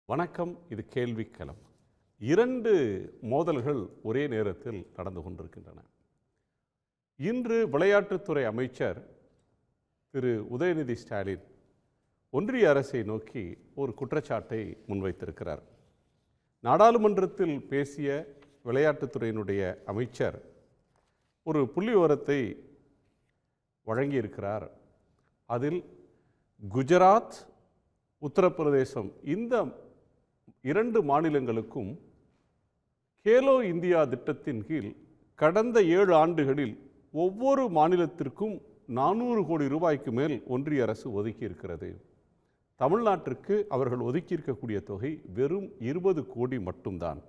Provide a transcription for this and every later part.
வணக்கம். இது கேள்விக்களம். இரண்டு மோதல்கள் ஒரே நேரத்தில் நடந்து கொண்டிருக்கின்றன. இன்று விளையாட்டுத்துறை அமைச்சர் திரு உதயநிதி ஸ்டாலின் ஒன்றிய அரசை நோக்கி ஒரு குற்றச்சாட்டை முன்வைத்திருக்கிறார். நாடாளுமன்றத்தில் பேசிய விளையாட்டுத்துறையினுடைய அமைச்சர் ஒரு புள்ளிவிவரத்தை வழங்கியிருக்கிறார். அதில் குஜராத், உத்தரப்பிரதேசம் இந்த இரண்டு மாநிலங்களுக்கும் கேலோ இந்தியா திட்டத்தின் கீழ் கடந்த 7 ஆண்டுகளில் ஒவ்வொரு மாநிலத்திற்கும் 400 கோடி ரூபாய்க்கு மேல் ஒன்றிய அரசு ஒதுக்கி இருக்கிறது. தமிழ்நாட்டிற்கு அவர்கள் ஒதுக்கியிருக்கக்கூடிய தொகை வெறும் 20 கோடி மட்டும்தான்.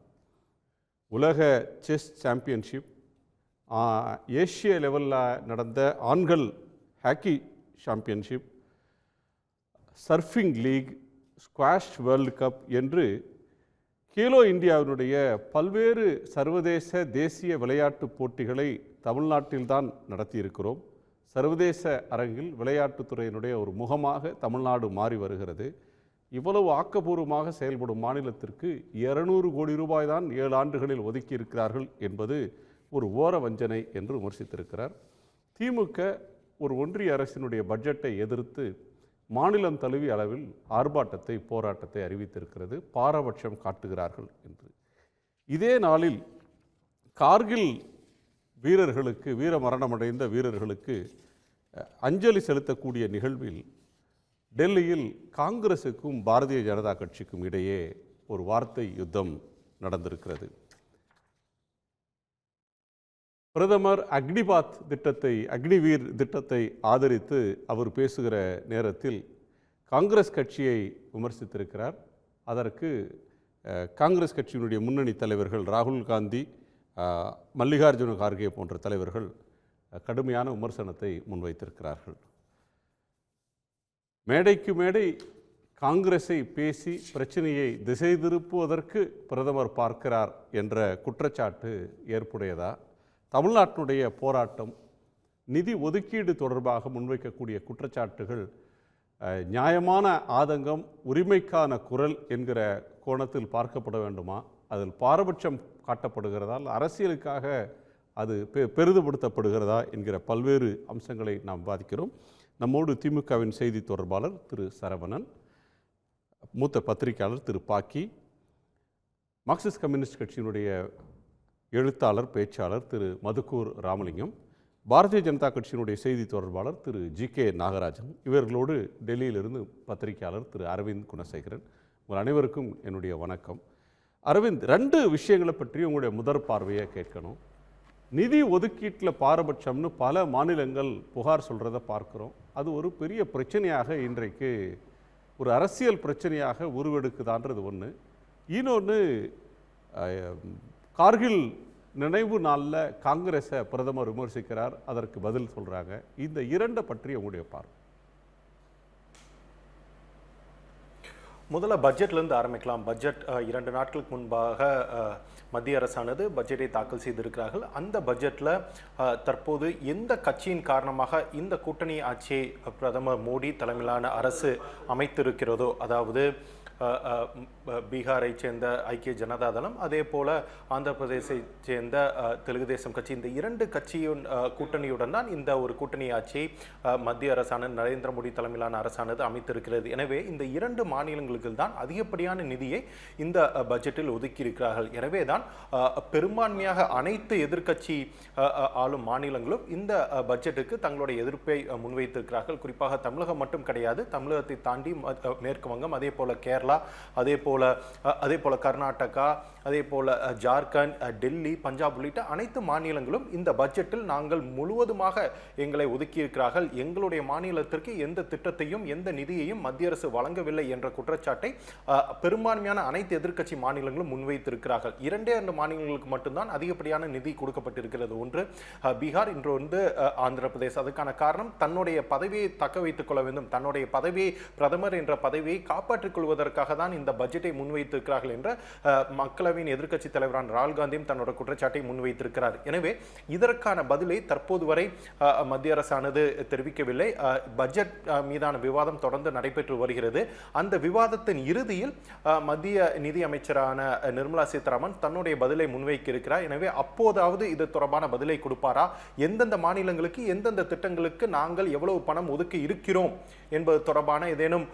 உலக செஸ் சாம்பியன்ஷிப், ஏசிய லெவலில் நடந்த ஆண்கள் hockey championship, surfing league, squash world cup என்று கேலோ இந்தியாவினுடைய பல்வேறு சர்வதேச தேசிய விளையாட்டுப் போட்டிகளை தமிழ்நாட்டில்தான் நடத்தியிருக்கிறோம். சர்வதேச அரங்கில் விளையாட்டுத்துறையினுடைய ஒரு முகமாக தமிழ்நாடு மாறி வருகிறது. இவ்வளவு ஆக்கப்பூர்வமாக செயல்படும் மாநிலத்திற்கு 200 கோடி ரூபாய் தான் 7 ஆண்டுகளில் ஒதுக்கி இருக்கிறார்கள் என்பது ஒரு ஓர வஞ்சனை என்று விமர்சித்திருக்கிறார். திமுக ஒரு ஒன்றிய அரசினுடைய பட்ஜெட்டை எதிர்த்து மாநிலம் தழுவிய அளவில் ஆர்ப்பாட்டத்தை, போராட்டத்தை அறிவித்திருக்கிறது. பாரபட்சம் காட்டுகிறார்கள் என்று. இதே நாளில் கார்கில் வீரர்களுக்கு, வீர மரணமடைந்த வீரர்களுக்கு அஞ்சலி செலுத்தக்கூடிய நிகழ்வில் டெல்லியில் காங்கிரசுக்கும் பாரதிய ஜனதா கட்சிக்கும் இடையே ஒரு வார்த்தை யுத்தம் நடந்திருக்கிறது. பிரதமர் அக்னிபாத் திட்டத்தை, அக்னிவீர் திட்டத்தை ஆதரித்து அவர் பேசுகிற நேரத்தில் காங்கிரஸ் கட்சியை விமர்சித்திருக்கிறார். அதற்கு காங்கிரஸ் கட்சியினுடைய முன்னணி தலைவர்கள் ராகுல் காந்தி, மல்லிகார்ஜுன கார்கே போன்ற தலைவர்கள் கடுமையான விமர்சனத்தை முன்வைத்திருக்கிறார்கள். மேடைக்கு மேடை காங்கிரஸை பேசி பிரச்சனையை திசை திருப்புவதற்கு பிரதமர் பார்க்கிறார் என்ற குற்றச்சாட்டு ஏற்புடையதா? தமிழ்நாட்டினுடைய போராட்டம், நிதி ஒதுக்கீடு தொடர்பாக முன்வைக்கக்கூடிய குற்றச்சாட்டுகள் நியாயமான ஆதங்கம், உரிமைக்கான குரல் என்கிற கோணத்தில் பார்க்கப்பட வேண்டுமா? அதில் பாரபட்சம் காட்டப்படுகிறதால் அரசியலுக்காக அது பெரிதுபடுத்தப்படுகிறதா என்கிற பல்வேறு அம்சங்களை நாம் பாதிக்கிறோம். நம்மோடு திமுகவின் செய்தி தொடர்பாளர் திரு சரவணன், மூத்த பத்திரிகையாளர் திரு பாக்கி, மார்க்சிஸ்ட் கம்யூனிஸ்ட் கட்சியினுடைய எழுத்தாளர், பேச்சாளர் திரு மதுக்கூர் ராமலிங்கம், பாரதிய ஜனதா கட்சியினுடைய செய்தி தொடர்பாளர் திரு ஜி.கே. நாகராஜன், இவர்களோடு டெல்லியிலிருந்து பத்திரிகையாளர் திரு அரவிந்த் குணசேகரன். உங்கள் அனைவருக்கும் என்னுடைய வணக்கம். அரவிந்த், 2 விஷயங்களை பற்றி உங்களுடைய முதற் பார்வையை கேட்கணும். நிதி ஒதுக்கீட்டில் பாரபட்சம்னு பல மாநிலங்கள் புகார் சொல்கிறத பார்க்குறோம். அது ஒரு பெரிய பிரச்சனையாக இன்றைக்கு ஒரு அரசியல் பிரச்சனையாக உருவெடுக்குதான்றது ஒன்று. இன்னொன்று, கார்கில் நினைவு நாளில் காங்கிரஸை பிரதமர் விமர்சிக்கிறார், அதற்கு பதில் சொல்கிறாங்க. இந்த 2 பற்றி உங்களுடைய பார்வை. முதல்ல பட்ஜெட்லேருந்து ஆரம்பிக்கலாம். பட்ஜெட் 2 நாட்களுக்கு முன்பாக மத்திய அரசானது பட்ஜெட்டை தாக்கல் செய்திருக்கிறார்கள். அந்த பட்ஜெட்டில் தற்போது எந்த கட்சியின் காரணமாக இந்த கூட்டணி ஆட்சியை பிரதமர் மோடி தலைமையிலான அரசு அமைத்திருக்கிறதோ, அதாவது பீகாரை சேர்ந்த ஐக்கிய ஜனதா தளம், அதே போல ஆந்திர பிரதேசை சேர்ந்த தெலுங்கு தேசம் கட்சி, இந்த 2 கட்சியின் கூட்டணியுடன் தான் இந்த ஒரு கூட்டணி ஆட்சியை மத்திய அரசானது, நரேந்திர மோடி தலைமையிலான அரசானது அமைத்திருக்கிறது. எனவே இந்த 2 மாநிலங்களுக்கு தான் அதிகப்படியான நிதியை இந்த பட்ஜெட்டில் ஒதுக்கியிருக்கிறார்கள். எனவே தான் பெரும்பான்மையாக அனைத்து எதிர்க்கட்சி ஆளும் மாநிலங்களும் இந்த பட்ஜெட்டுக்கு தங்களுடைய எதிர்ப்பை முன்வைத்திருக்கிறார்கள். குறிப்பாக தமிழகம் மட்டும் கிடையாது, தமிழகத்தை தாண்டி மேற்கு வங்கம், அதே போல கேரளா, அதே போல கர்நாடகா, அதே போல ஜார்க்கண்ட், டெல்லி, பஞ்சாப் உள்ளிட்ட அனைத்து மாநிலங்களும் இந்த பட்ஜெட்டில் நாங்கள் முழுவதுமாக எங்களை ஒதுக்கியிருக்கிறார்கள், எங்களுடைய மாநிலத்திற்கு எந்த திட்டத்தையும் எந்த நிதியையும் மத்திய அரசு வழங்கவில்லை என்ற குற்றச்சாட்டை பெரும்பான்மையான அனைத்து எதிர்க்கட்சி மாநிலங்களும் முன்வைத்திருக்கிறார்கள். 2 மாநிலங்களுக்கு மட்டும்தான் அதிகப்படியான நிதி கொடுக்கப்பட்டிருக்கிறது. ஒன்று பீகார், இன்னொன்று ஆந்திர பிரதேசம். அதுக்கான காரணம், தன்னுடைய பதவியை தக்க வைத்துக் கொள்ள வேண்டும், தன்னுடைய பதவியை, பிரதமர் என்ற பதவியை காப்பாற்றிக் கொள்வதற்காக திருப்புவதற்காக தான் இந்த பட்ஜெட்டை முன்வைத்திருக்கிறார்கள் என்ற மக்களவையின் எதிர்க்கட்சி தலைவரான ராகுல் காந்தியும் தன்னோட குற்றச்சாட்டை முன்வைத்திருக்கிறார். எனவே இதற்கான பதிலை தற்போது வரை மத்திய அரசானது தெரிவிக்கவில்லை. பட்ஜெட் மீதான விவாதம் தொடர்ந்து நடைபெற்று வருகிறது. அந்த விவாதத்தின் இறுதியில் மத்திய நிதி அமைச்சரான நிர்மலா சீதாராமன் தன்னுடைய பதிலை முன்வைக்க இருக்கிறார். எனவே அப்போதாவது இது தொடர்பான பதிலை கொடுப்பாரா, எந்தெந்த மாநிலங்களுக்கு எந்தெந்த திட்டங்களுக்கு நாங்கள் எவ்வளவு பணம் ஒதுக்கி இருக்கிறோம் என்பது தொடர்பான ஏதேனும்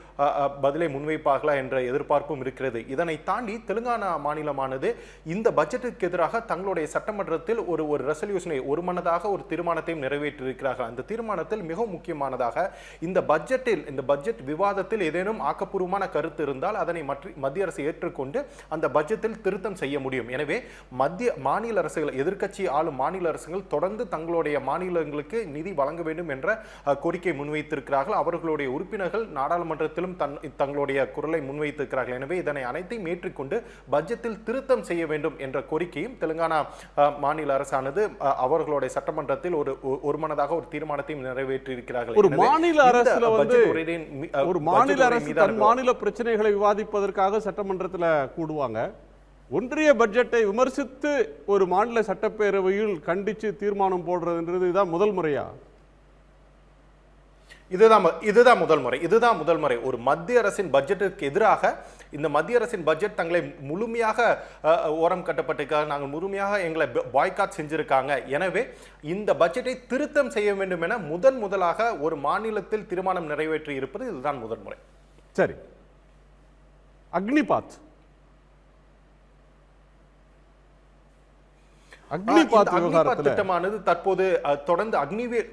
பதிலை முன்வைப்பார்களா என்ற எதிர்பார்ப்பும் இருக்கிறது. இதனை தாண்டி தெலுங்கானா மாநிலமானது இந்த பட்ஜெட்டுக்கு எதிராக தங்களுடைய சட்டமன்றத்தில் ஒரு ரெசல்யூஷனை ஒருமனதாக ஒரு தீர்மானத்தையும் நிறைவேற்றியிருக்கிறார்கள். அந்த தீர்மானத்தில் மிகவும் முக்கியமானதாக இந்த பட்ஜெட் விவாதத்தில் ஏதேனும் ஆக்கப்பூர்வமான கருத்து இருந்தால் அதனை மத்திய அரசு ஏற்றுக்கொண்டு அந்த பட்ஜெட்டில் திருத்தம் செய்ய முடியும். எனவே மாநில அரசுகள், எதிர்க்கட்சி ஆளும் மாநில அரசுகள் தொடர்ந்து தங்களுடைய மாநிலங்களுக்கு நிதி வழங்க வேண்டும் என்ற கோரிக்கை முன்வைத்திருக்கிறார்கள். அவர்களுடைய உறுப்பினர்கள் நாடாளுமன்றத்திலும் தங்களுடைய குரலை முன்வைத்திருக்கிறார்கள். எனவே இதனை அனைத்தையும் ஏற்றுக்கொண்டு பட்ஜெட்டில் திருத்தம் செய்ய வேண்டும் என்ற கோரிக்கையும் தெலுங்கானா மாநில அரசானது அவர்களுடைய சட்டமன்றத்தில் ஒரு மனதாக ஒரு தீர்மானத்தையும் நிறைவேற்றியிருக்கிறார்கள். ஒரு மாநில அரசுல வந்து ஒரு மாநில அரசு தன் மாநில பிரச்சனைகளை விவாதிப்பதற்காக சட்டமன்றத்தில் கூடுவாங்க. ஒன்றிய பட்ஜெட்டை விமர்சித்து ஒரு மாநில சட்டப்பேரவையில் கண்டித்து தீர்மானம் போடுறதுன்றது இதுதான் முதல் முறையா? இதுதான் முதல் முறை. ஒரு மத்திய அரசின் பட்ஜெட்டுக்கு எதிராக இந்த மத்திய அரசின் பட்ஜெட் தங்களை முழுமையாக ஓரம் கட்டப்பட்டிருக்காங்க, நாங்கள் முழுமையாக எங்களை பாய்காட் செஞ்சிருக்காங்க. எனவே இந்த பட்ஜெட்டை திருத்தம் செய்ய வேண்டும் என முதலாக ஒரு மாநிலத்தில் தீர்மானம் நிறைவேற்றி இருப்பது இதுதான் முதல் முறை. சரி, அக்னிபாத் திட்டமானது தற்போது தொடர்ந்து அக்னிவீர்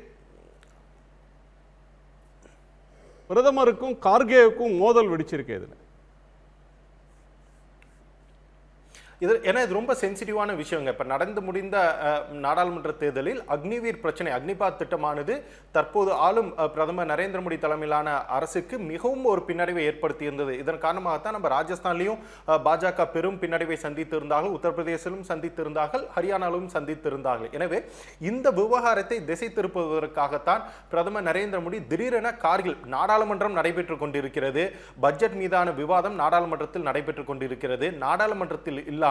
பிரதமருக்கும் கார்கேவுக்கும் மோதல் வெடிச்சிருக்கு. ஏன்னா இது ரொம்ப சென்சிட்டிவான விஷயங்க. இப்ப நடந்து முடிந்த நாடாளுமன்ற தேர்தலில் அக்னிவீர் பிரச்சனை, அக்னிபாத் திட்டமானது தற்போது ஆளும் பிரதமர் நரேந்திர மோடி தலைமையிலான அரசுக்கு மிகவும் ஒரு பின்னடைவை ஏற்படுத்தி இருந்தது. இதன் காரணமாகத்தான் நம்ம ராஜஸ்தான்லையும் பாஜக பெரும் பின்னடைவை சந்தித்திருந்தார்கள், உத்தரப்பிரதேசிலும் சந்தித்திருந்தார்கள், ஹரியானாவிலும் சந்தித்திருந்தார்கள். எனவே இந்த விவகாரத்தை திசை திருப்புவதற்காகத்தான் பிரதமர் நரேந்திர மோடி திடீரென கார்கில் நாடாளுமன்றம் நடைபெற்றுக் கொண்டிருக்கிறது, பட்ஜெட் மீதான விவாதம் நாடாளுமன்றத்தில் நடைபெற்றுக் கொண்டிருக்கிறது. நாடாளுமன்றத்தில் இல்ல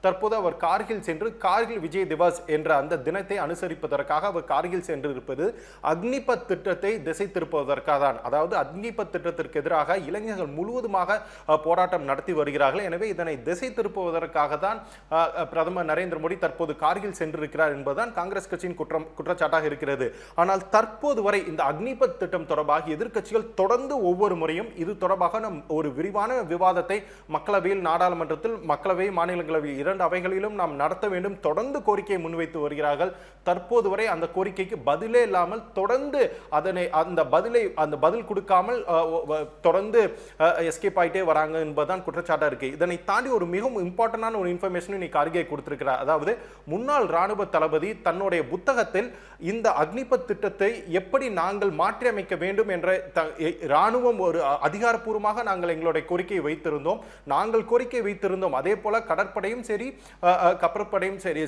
தற்போது அவர் கார்கில் சென்று கார்கில் விஜய் திவஸ் என்ற அந்த தினத்தை அனுசரிப்பதற்காக அவர் கார்கில் சென்று இருப்பது அக்னிபத் திட்டத்தை திசை திருப்புவதற்காக தான். அதாவது அக்னிபத் திட்டத்திற்கு எதிராக இளைஞர்கள் முழுவதுமாக போராட்டம் நடத்தி வருகிறார்கள். எனவே இதனை திசை திருப்புவதற்காக தான் பிரதமர் நரேந்திர மோடி தற்போது கார்கில் சென்றிருக்கிறார் என்பதுதான் காங்கிரஸ் கட்சியின் குற்றச்சாட்டாக இருக்கிறது. ஆனால் தற்போது வரை இந்த அக்னிபத் திட்டம் தொடர்பாக எதிர்க்கட்சிகள் தொடர்ந்து ஒவ்வொரு முறையும் இது தொடர்பாக நம் ஒரு விரிவான விவாதத்தை மக்களவையில், நாடாளுமன்றத்தில், மக்களவை, மாநிலங்களவை இரண்டு அவைகளிலும் நாம் நடத்த வேண்டும் தொடர்ந்து கோரிக்கையை முன்வைத்து வருகிறார்கள். தற்போது வரை அந்த கோரிக்கைக்கு பதிலே இல்லாமல் தொடர்ந்து அந்த பதில் கொடுக்காமல் தொடர்ந்து எஸ்கேப் ஆயிட்டே வராங்க என்பதுதான் குற்றச்சாட்டா இருக்கு. இதனை தாண்டி ஒரு மிகவும் இம்பார்ட்டன்டான ஒரு இன்ஃபர்மேஷன் இன்னைக்கு கார்கே கொடுத்திருக்கிறார். அதாவது முன்னாள் ராணுவ தளபதி தன்னுடைய புத்தகத்தில் இந்த அக்னிபத் திட்டத்தை எப்படி நாங்கள் மாற்றி அமைக்க வேண்டும் என்ற ராணுவம் ஒரு அதிகாரப்பூர்வமாக நாங்கள் எங்களுடைய கோரிக்கையை வைத்திருந்தோம். அதே போல கடற்படையும் சரி, கப்பற்படையும் சரி,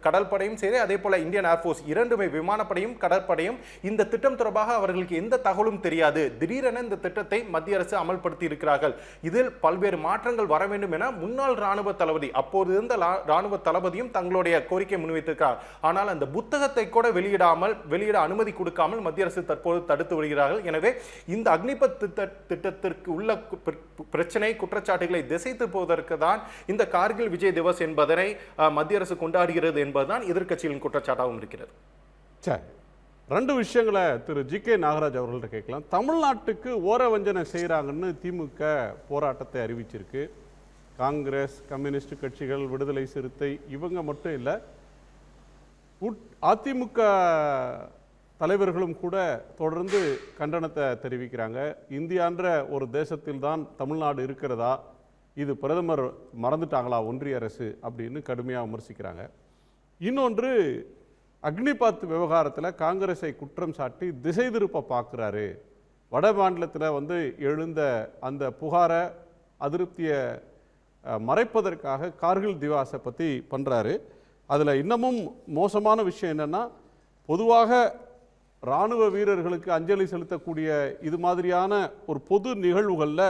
கடற்படையும் சரி, அதே போல இந்தியன் ஏர்ஃபோர்ஸ் இரண்டுமே, விமானப்படையும் கடற்படையும் இந்த திட்டம் தொடர்பாக அவர்களுக்கு எந்த தகவலும் தெரியாது. திடீரென இந்த திட்டத்தை மத்திய அரசு அமல்படுத்தி இருக்கிறார்கள். இதில் பல்வேறு மாற்றங்கள் வர வேண்டும் என முன்னாள் ராணுவ தளபதி, அப்போது இருந்த ராணுவ தளபதியும் தங்களுடைய கோரிக்கை முன்வைத்திருக்கிறார். ஆனால் அந்த புத்தகத்தை கூட வெளியிட அனுமதி கொடுக்காமல் மத்திய அரசு தற்போது தடுத்து வருகிறார்கள். எனவே இந்த அக்னிபத் திட்டத்திற்கு உள்ள பிரச்சனை, குற்றச்சாட்டுகளை திசை திருப்புவதற்கு தான் இந்த கார்கில் விஜய் திவஸ் என்பதனை மத்திய அரசு கொண்டாடுகிறது என்பதுதான் எதிர்க்கட்சிகளின் குற்றச்சாட்டாகவும் இருக்கிறது. சரி, ரெண்டு விஷயங்களை திரு ஜி.கே. நாகராஜ் அவர்கள்ட்ட கேட்கலாம். தமிழ்நாட்டுக்கு ஓரவஞ்சனை செய்கிறாங்கன்னு திமுக போராட்டத்தை அறிவிச்சிருக்கு. காங்கிரஸ், கம்யூனிஸ்ட் கட்சிகள், விடுதலை சிறுத்தை இவங்க மட்டும் இல்லை, அதிமுக தலைவர்களும் கூட தொடர்ந்து கண்டனத்தை தெரிவிக்கிறாங்க. இந்தியான்ற ஒரு தேசத்தில் தான் தமிழ்நாடு இருக்கிறதா, இது பிரதமர் மறந்துட்டாங்களா ஒன்றிய அரசு அப்படின்னு கடுமையாக விமர்சிக்கிறாங்க. இன்னொன்று, அக்னிபாத் விவகாரத்தில் காங்கிரஸை குற்றம் சாட்டி திசை திருப்ப பார்க்குறாரு. வட மாநிலத்தில் எழுந்த அந்த புகாரை, அதிருப்தியை மறைப்பதற்காக கார்கில் திவாஸை பற்றி பண்ணுறாரு. அதில் இன்னமும் மோசமான விஷயம் என்னென்னா, பொதுவாக இராணுவ வீரர்களுக்கு அஞ்சலி செலுத்தக்கூடிய இது மாதிரியான ஒரு பொது நிகழ்வுகளில்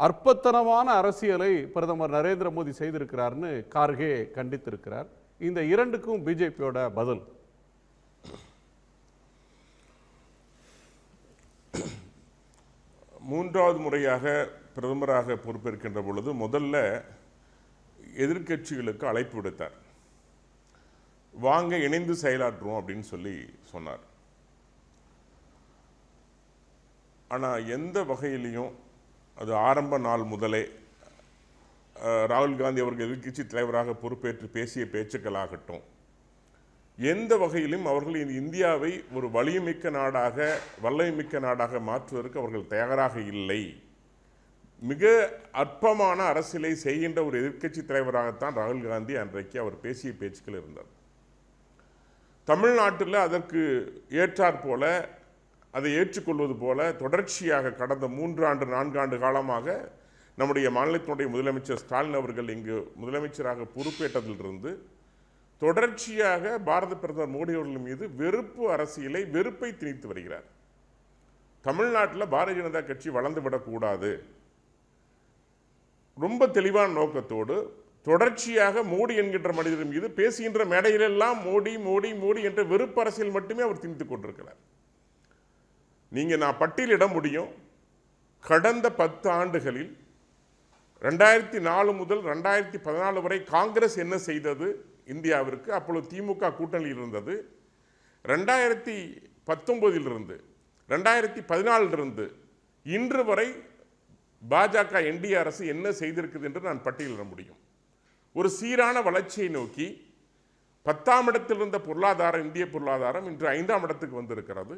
அற்பத்தனமான அரசியலை பிரதமர் நரேந்திர மோடி செய்திருக்கிறார்னு கார்கே கண்டித்திருக்கிறார். இந்த இரண்டுக்கும் பிஜேபியோட பதில். மூன்றாவது முறையாக பிரதமராக பொறுப்பேற்கின்ற பொழுது முதல்ல எதிர்க்கட்சிகளுக்கு அழைப்பு விடுத்தார். வாங்க இணைந்து செயலாற்றுவோம் அப்படின்னு சொல்லி சொன்னார். ஆனால் எந்த வகையிலையும் அது ஆரம்ப நாள் முதலே ராகுல் காந்தி அவர்கள் எதிர்க்கட்சி தலைவராக பொறுப்பேற்று பேசிய பேச்சுக்களாகட்டும், எந்த வகையிலும் அவர்கள் இந்தியாவை ஒரு வலிமைமிக்க நாடாக வல்லமைமிக்க நாடாக மாற்றுவதற்கு அவர்கள் தயாராக இல்லை. மிக அற்பமான அரசியலை செய்கின்ற ஒரு எதிர்க்கட்சி தலைவராகத்தான் ராகுல் காந்தி அன்றைக்கு அவர் பேசிய பேச்சுக்கள் இருந்தார். தமிழ்நாட்டில் அதற்கு ஏற்றாற் போல அதை ஏற்றுக்கொள்வது போல தொடர்ச்சியாக கடந்த 3-4 ஆண்டு காலமாக நம்முடைய மாநிலத்தினுடைய முதலமைச்சர் ஸ்டாலின் அவர்கள் இங்கு முதலமைச்சராக பொறுப்பேற்றதிலிருந்து தொடர்ச்சியாக பாரத பிரதமர் மோடி அவர்கள் மீது வெறுப்பு அரசியலை, வெறுப்பை திணித்து வருகிறார். தமிழ்நாட்டில் பாரதிய ஜனதா கட்சி வளர்ந்து விடக்கூடாது, ரொம்ப தெளிவான நோக்கத்தோடு தொடர்ச்சியாக மோடி என்கின்ற மனிதர் மீது பேசுகின்ற மேடையிலெல்லாம் மோடி மோடி மோடி என்ற வெறுப்பு அரசியல் மட்டுமே அவர் திணித்துக் கொண்டிருக்கிறார். நான் பட்டியலிட முடியும். கடந்த 10 ஆண்டுகளில் 2004 முதல் 2014 வரை காங்கிரஸ் என்ன செய்தது இந்தியாவிற்கு? அப்பொழுது திமுக கூட்டணியில் இருந்தது. 2019 2014 இன்று வரை பாஜக என்டிஏ அரசு என்ன செய்திருக்குது என்று நான் பட்டியலிட முடியும். ஒரு சீரான வளர்ச்சியை நோக்கி 10ஆம் இடத்தில் இருந்த பொருளாதாரம், இந்திய பொருளாதாரம் இன்று 5ஆம் இடத்துக்கு வந்திருக்கிறது.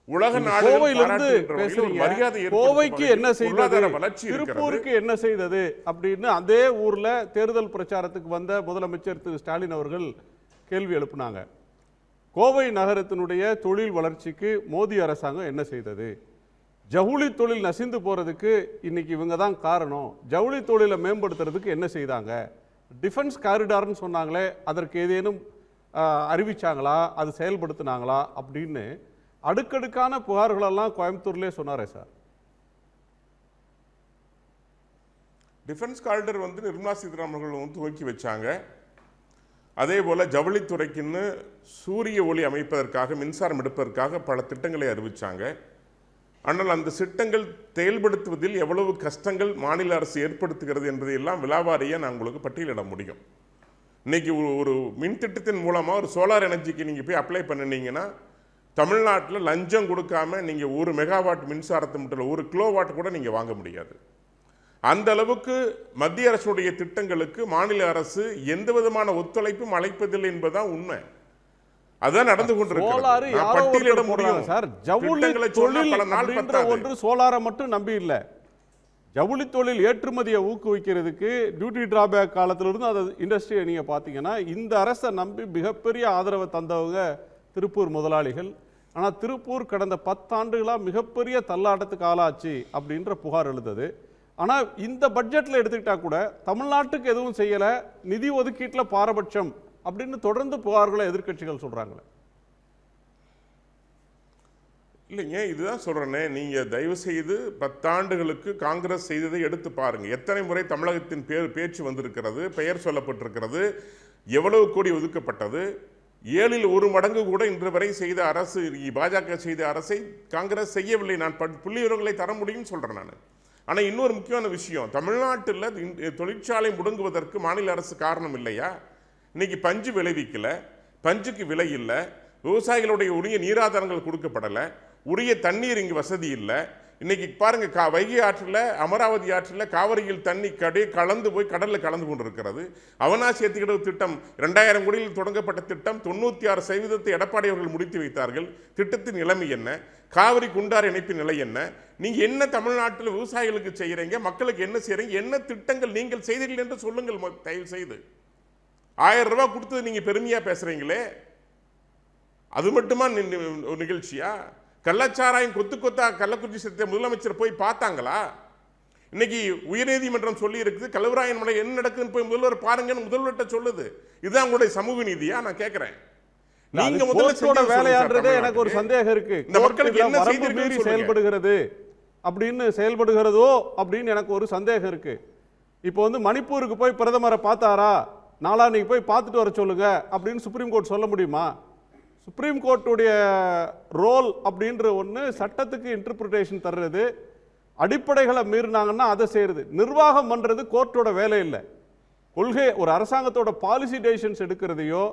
உலக கோவைக்கு என்ன செய்தது, திருப்பூருக்கு என்ன செய்தது அப்படின்னு அதே ஊர்ல தேர்தல் பிரச்சாரத்துக்கு வந்த முதலமைச்சர் திரு ஸ்டாலின் அவர்கள் கேள்வி எழுப்பினாங்க. கோவை நகரத்தினுடைய தொழில் வளர்ச்சிக்கு மோடி அரசாங்கம் என்ன செய்தது? ஜவுளி தொழில் நசிந்து போறதுக்கு இன்னைக்கு இவங்க தான் காரணம். ஜவுளி தொழிலை மேம்படுத்துறதுக்கு என்ன செய்தாங்க? டிஃபென்ஸ் காரிடார்னு சொன்னாங்களே, அதற்கு ஏதேனும் அறிவிச்சாங்களா, அது செயல்படுத்தினாங்களா அப்படின்னு அடுக்கடுக்கான புகார்களெல்லாம் கோயம்புத்தூர்லேயே சொன்னாரே sir. Defence corridor Nirmala Sitharaman அவர்கள் துவக்கி வச்சாங்க. அதே போல ஜவுளித்துறைக்குன்னு சூரிய ஒளி அமைப்பதற்காக, மின்சாரம் எடுப்பதற்காக பல திட்டங்களை அறிவிச்சாங்க. ஆனால் அந்த திட்டங்கள் செயல்படுத்துவதில் எவ்வளவு கஷ்டங்கள் மாநில அரசு ஏற்படுத்துகிறது என்பதையெல்லாம் விலாவாரியாக நான் உங்களுக்கு பட்டியலிட முடியும். இன்னைக்கு ஒரு மின் திட்டத்தின் மூலமாக ஒரு சோலார் எனர்ஜிக்கு நீங்கள் போய் அப்ளை பண்ணினீங்கன்னா தமிழ்நாட்டில் லஞ்சம் கொடுக்காம நீங்கள் 1 மெகாவாட் மின்சாரத்தை மட்டும் 1 கிலோவாட் கூட நீங்கள் வாங்க முடியாது. அந்த அளவுக்கு மத்திய அரசுடைய திட்டங்களுக்கு மாநில அரசு எந்த விதமான ஒத்துழைப்பும் அளிப்பதில்லை என்பதுதான் உண்மை. அதான் நடந்து கொண்டிருக்கிறது. சார், ஜவுளி தொழில் அப்படின்ற ஒன்று சோலாரை மட்டும் நம்பி இல்லை. ஜவுளி தொழில் ஏற்றுமதியை ஊக்குவிக்கிறதுக்கு டியூட்டி டிராபேக் காலத்திலிருந்து அந்த இண்டஸ்ட்ரியை நீங்கள் பார்த்தீங்கன்னா இந்த அரசை நம்பி மிகப்பெரிய ஆதரவை தந்தவங்க திருப்பூர் முதலாளிகள். ஆனால் திருப்பூர் கடந்த 10 ஆண்டுகளாக மிகப்பெரிய தள்ளாட்டத்துக்கு ஆளாச்சு அப்படின்ற புகார் எழுந்தது. ஆனால் இந்த பட்ஜெட்டில் எடுத்துக்கிட்டா கூட தமிழ்நாட்டுக்கு எதுவும் செய்யலை, நிதி ஒதுக்கீட்டில் பாரபட்சம் அப்படின்னு தொடர்ந்து புகார்களை எதிர்க்கட்சிகள் சொல்கிறாங்களே. இல்லைங்க, இதுதான் சொல்கிறேனே, நீங்கள் தயவு செய்து 10 ஆண்டுகளுக்கு காங்கிரஸ் செய்ததை எடுத்து பாருங்கள். எத்தனை முறை தமிழகத்தின் பேச்சு வந்திருக்கிறது, பெயர் சொல்லப்பட்டிருக்கிறது, எவ்வளவு கோடி ஒதுக்கப்பட்டது. 7ல் 1 மடங்கு கூட இன்று வரை செய்த அரசு, பாஜக செய்த அரசை காங்கிரஸ் செய்யவில்லை. நான் புள்ளி விவரங்களை தர முடியும்னு சொல்கிறேன் நான். ஆனால் இன்னொரு முக்கியமான விஷயம், தமிழ்நாட்டில் தொழிற்சாலை முடங்குவதற்கு மாநில அரசு காரணம் இல்லையா? இன்னைக்கு பஞ்சு விளைவிக்கல, பஞ்சுக்கு விலை இல்லை, விவசாயிகளுடைய உரிய நீராதாரங்கள் கொடுக்கப்படலை, உரிய தண்ணீர் இங்கு வசதி இல்லை. இன்னைக்கு பாருங்க, வைகை ஆற்றில், அமராவதி ஆற்றில் காவிரியில் தண்ணி கலந்து போய் கடலில் கலந்து கொண்டிருக்கிறது. அவனாசி ஏத்திக்கிட திட்டம் 2000 கோடியில் தொடங்கப்பட்ட திட்டம் 96% எடப்பாடி அவர்கள் முடித்து வைத்தார்கள். திட்டத்தின் நிலைமை என்ன? காவிரி குண்டார் இணைப்பின் நிலை என்ன? நீங்க என்ன தமிழ்நாட்டில் விவசாயிகளுக்கு செய்யறீங்க, மக்களுக்கு என்ன செய்யறீங்க, என்ன திட்டங்கள் நீங்கள் செய்தீர்கள் என்று சொல்லுங்கள். தயவு செய்து 1000 ரூபாய் கொடுத்தது நீங்க பெருமையா பேசுறீங்களே, அது மட்டுமா நிகழ்ச்சியா? கள்ளச்சாராயம் கொத்து கொத்தா கள்ளக்குறிச்சி சேர்த்த முதலமைச்சர் போய் பார்த்தாங்களா? இன்னைக்கு உயர்நீதிமன்றம் சொல்லி இருக்குது, கல்வராயன் மலை என்ன நடக்குதுன்னு போய் முதல்வர் பாருங்கன்னு முதல்வர்கிட்ட சொல்லுது. இதுதான் உங்களுடைய சமூக நீதியா? நான் கேட்கிறேன். நீங்க முதல்ல வேலையாடுறதே எனக்கு ஒரு சந்தேகம் இருக்கு. இந்த மக்களுக்கு என்ன செய்திருக்கிறது செயல்படுகிறது. அப்படின்னு செயல்படுகிறதோ அப்படின்னு எனக்கு ஒரு சந்தேகம் இருக்கு. இப்போ வந்து மணிப்பூருக்கு போய் பிரதமரை பார்த்தாரா, நாளான்னைக்கு போய் பார்த்துட்டு வர சொல்லுங்க அப்படின்னு சுப்ரீம் கோர்ட் சொல்ல முடியுமா? சுப்ரீம் கோர்ட்டுடைய ரோல் அப்படின்ற ஒன்று சட்டத்துக்கு இன்டர்பிரிட்டேஷன் தர்றது, அடிப்படைகளை மீறினாங்கன்னா அதை செய்யறது. நிர்வாகம் பண்றது கோர்ட்டோட வேலை இல்லை. கொள்கை ஒரு அரசாங்கத்தோட பாலிசி டெசிஷன்ஸ் எடுக்கிறதையோ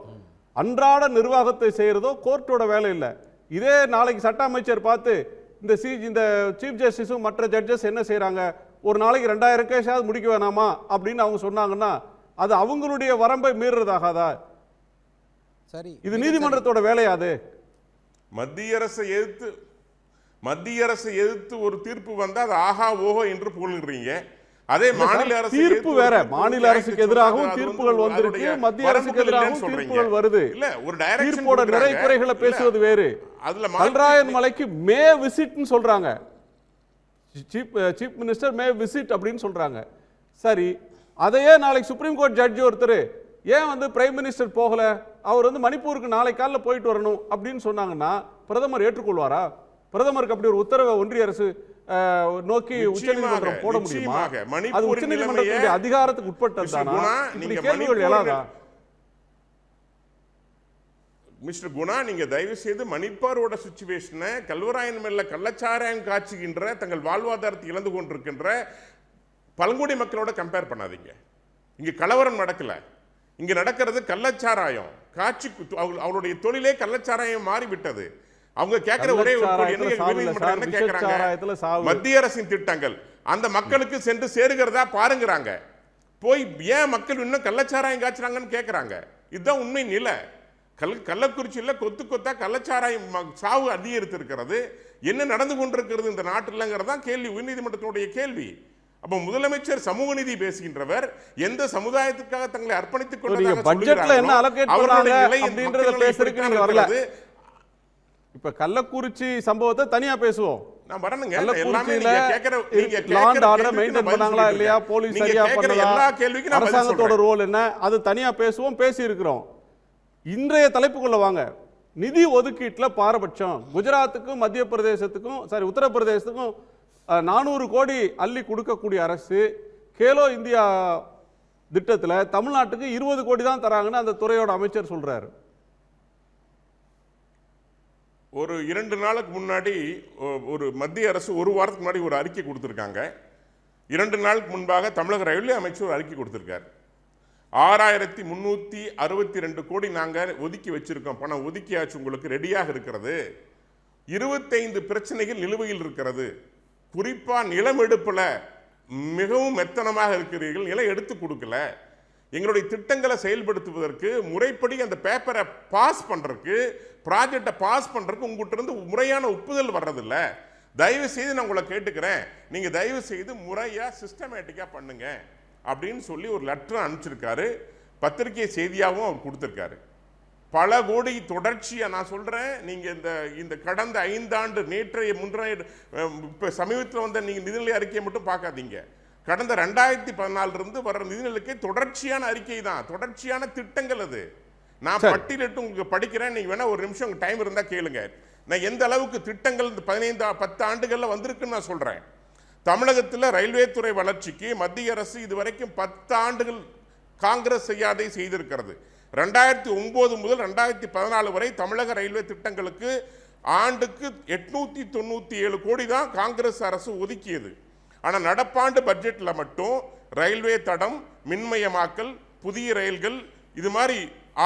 அன்றாட நிர்வாகத்தை செய்யறதோ கோர்ட்டோட வேலை இல்லை. இதே நாளைக்கு சட்ட அமைச்சர் பார்த்து இந்த சீஃப் ஜஸ்டிஸும் மற்ற ஜட்ஜஸ் என்ன செய்யறாங்க, ஒரு நாளைக்கு 2000 கேஸாவது முடிக்க வேணாமா அப்படின்னு அவங்க சொன்னாங்கன்னா அது அவங்களுடைய வரம்பை மீறுறதாகாதா? சரி, இது நீதிமன்றத்தோட வேலையாது. மத்திய அரசை எதிர்த்து ஒரு தீர்ப்பு வந்தா அது ஆஹா ஓஹோ என்று புகழ்கிறீங்க. அதே மாநில அரசு தீர்ப்பு வேற, மாநில அரசுக்கு எதிராகவும் தீர்ப்புகள் வந்திருக்கு, மத்திய அரசுக்கு எதிராகவும் தீர்ப்புகள் வருது. இல்ல ஒரு டைரக்ஷன் தீர்ப்போட நிறை குறைகளை பேசுவது வேறு. அதுல கல்ராயன் மலைக்கு மே விசிட்னு சொல்றாங்க, சீஃப் மினிஸ்டர் மே விசிட் அப்படின்னு சொல்றாங்க. சரி, அதையே நாளைக்கு சுப்ரீம் கோர்ட் ஜட்ஜி ஒருத்தர் ஏன் வந்து பிரைம் மினிஸ்டர் போகல, அவர் வந்து மணிப்பூருக்கு நாளை காலைல போயிட்டு வரணும் அப்படின்னு சொன்னாங்கன்னா பிரதமர் ஏற்றுக்கொள்வாரா? பிரதமருக்கு அப்படி ஒரு உத்தரவை ஒன்றிய அரசு நோக்கி உச்சநீதிமன்றம் போட முடியுமா? அது உச்சநீதிமன்றத்துடைய அதிகாரத்துக்கு உட்பட்டதுதானா? இப்படி கேள்விகள் எழாதா? மிஸ்டர் குணா, நீங்க தயவு செய்து மணிப்பாரோட சிச்சுவேஷனை கல்வராயன் மேல கள்ளச்சாராயம் காய்ச்சுகின்ற தங்கள் வாழ்வாதாரத்தை இழந்து கொண்டிருக்கின்ற பழங்குடி மக்களோட கம்பேர் பண்ணாதீங்க. இங்க கலவரம் நடக்கல, இங்க நடக்கிறது கள்ளச்சாராயம் காட்சி. அவருடைய தொழிலே கள்ளச்சாராயம் மாறிவிட்டது. அவங்க கேட்கிற ஒரே என்ன கேட்கறாங்க, மத்திய அரசின் திட்டங்கள் அந்த மக்களுக்கு சென்று சேருகிறதா பாருங்கிறாங்க. போய் ஏன் மக்கள் இன்னும் கள்ளச்சாராயம் காய்ச்சுறாங்கன்னு கேட்கறாங்க. இதுதான் உண்மை நிலை. கள்ளக்குறிச்சியில் கொத்து கொத்தா கள்ளச்சாராயம் சாவு அதிகரித்திருக்கிறது. என்ன நடந்து கொண்டிருக்கிறது இந்த நாட்டில்ங்கிறது தான் கேள்வி, உயர்நீதிமன்றத்தினுடைய கேள்வி. அப்ப முதலமைச்சர் சமூக நீதி பேசுகின்றவர், எந்த சமுதாயத்துக்காக தங்களை அர்ப்பணித்துக் கொண்டதாக பட்ஜெட்ல என்ன அலோகேட் பண்ணாங்க அப்படிங்கறத பேசுறதுக்கு நீங்க வரல. இப்ப கள்ளக்குறிச்சி சம்பவத்தை தனியா பேசுவோம். நான் வரணுங்க. எல்லாமே நீங்க லாண்ட் ஆர்டர் மெயின்டைன் பண்ணாங்களா இல்லையா, போலீஸ் சரியா பண்ணதா, எல்லா கேள்விக்கும் நான் அரசாங்கத்தோட ரோல் என்ன, அது தனியா பேசுவோம், பேசி இருக்கிறோம். இன்றைய தலைப்புக்குள்ள வாங்க. நிதி ஒதுக்கீட்டுல பாரபட்சம். குஜராத்துக்கும் மத்திய பிரதேசத்துக்கும் உத்தரப்பிரதேசத்துக்கும் 400 கோடி அள்ளி கொடுக்கக்கூடிய அரசு கேலோ இந்தியா திட்டத்தில் தமிழ்நாட்டுக்கு 20 கோடி தான் தராங்கன்னு அந்த துறையோட அமைச்சர் சொல்றாரு. ஒரு 2 நாளுக்கு முன்னாடி ஒரு மத்திய அரசு ஒரு வாரத்துக்கு முன்னாடி ஒரு அறிக்கை கொடுத்திருக்காங்க. 2 நாளுக்கு முன்பாக தமிழக ரயில்வே அமைச்சர் ஒரு அறிக்கை கொடுத்திருக்காரு. 6362 கோடி நாங்கள் ஒதுக்கி வச்சிருக்கோம், பணம் ஒதுக்கியாச்சு, உங்களுக்கு ரெடியாக இருக்கிறது. 25 பிரச்சனைகள் நிலுவையில் இருக்கிறது. குறிப்பா நிலம் எடுப்புல மிகவும் மெத்தனமாக இருக்கிறீர்கள், நிலம் எடுத்து கொடுக்கல. எங்களுடைய திட்டங்களை செயல்படுத்துவதற்கு முறைப்படி அந்த பேப்பரை பாஸ் பண்றதுக்கு, ப்ராஜெக்டை பாஸ் பண்றதுக்கு உங்ககிட்ட இருந்து முறையான ஒப்புதல் வர்றதில்ல. தயவு செய்து நான் உங்களை கேட்டுக்கிறேன், நீங்க தயவு செய்து முறையா சிஸ்டமேட்டிக்கா பண்ணுங்க அப்படின்னு சொல்லி ஒரு லெட்டர் அனுப்பிச்சிருக்காரு. பத்திரிகை செய்தியாகவும் அவர் கொடுத்திருக்காரு. பல கோடி தொடர்ச்சியா நான் சொல்றேன். நீங்க இந்த கடந்த 5 ஆண்டு நேற்றைய முன்றைய இப்ப சமீபத்தில் வந்த நீங்க நிதிநிலை அறிக்கையை மட்டும் பார்க்காதீங்க. கடந்த 2014 இருந்து வர்ற நிதிநிலைக்கு தொடர்ச்சியான அறிக்கை தான், தொடர்ச்சியான திட்டங்கள். அது நான் பட்டியலிட்டு உங்களுக்கு படிக்கிறேன், நீங்க வேணா ஒரு நிமிஷம் உங்க டைம் இருந்தா கேளுங்க. நான் எந்த அளவுக்கு திட்டங்கள் இந்த 10 ஆண்டுகள்ல வந்திருக்குன்னு நான் சொல்றேன். தமிழகத்தில் ரயில்வே துறை வளர்ச்சிக்கு மத்திய அரசு இதுவரைக்கும் 10 ஆண்டுகள் காங்கிரஸ் செய்யாதை செய்திருக்கிறது. 2009 முதல் 2014 வரை தமிழக ரயில்வே திட்டங்களுக்கு ஆண்டுக்கு 897 கோடி தான் காங்கிரஸ் அரசு ஒதுக்கியது. ஆனால் நடப்பாண்டு பட்ஜெட்ல மட்டும் ரயில்வே தடம், மின்மயமாக்கல், புதிய ரயில்கள், இது மாதிரி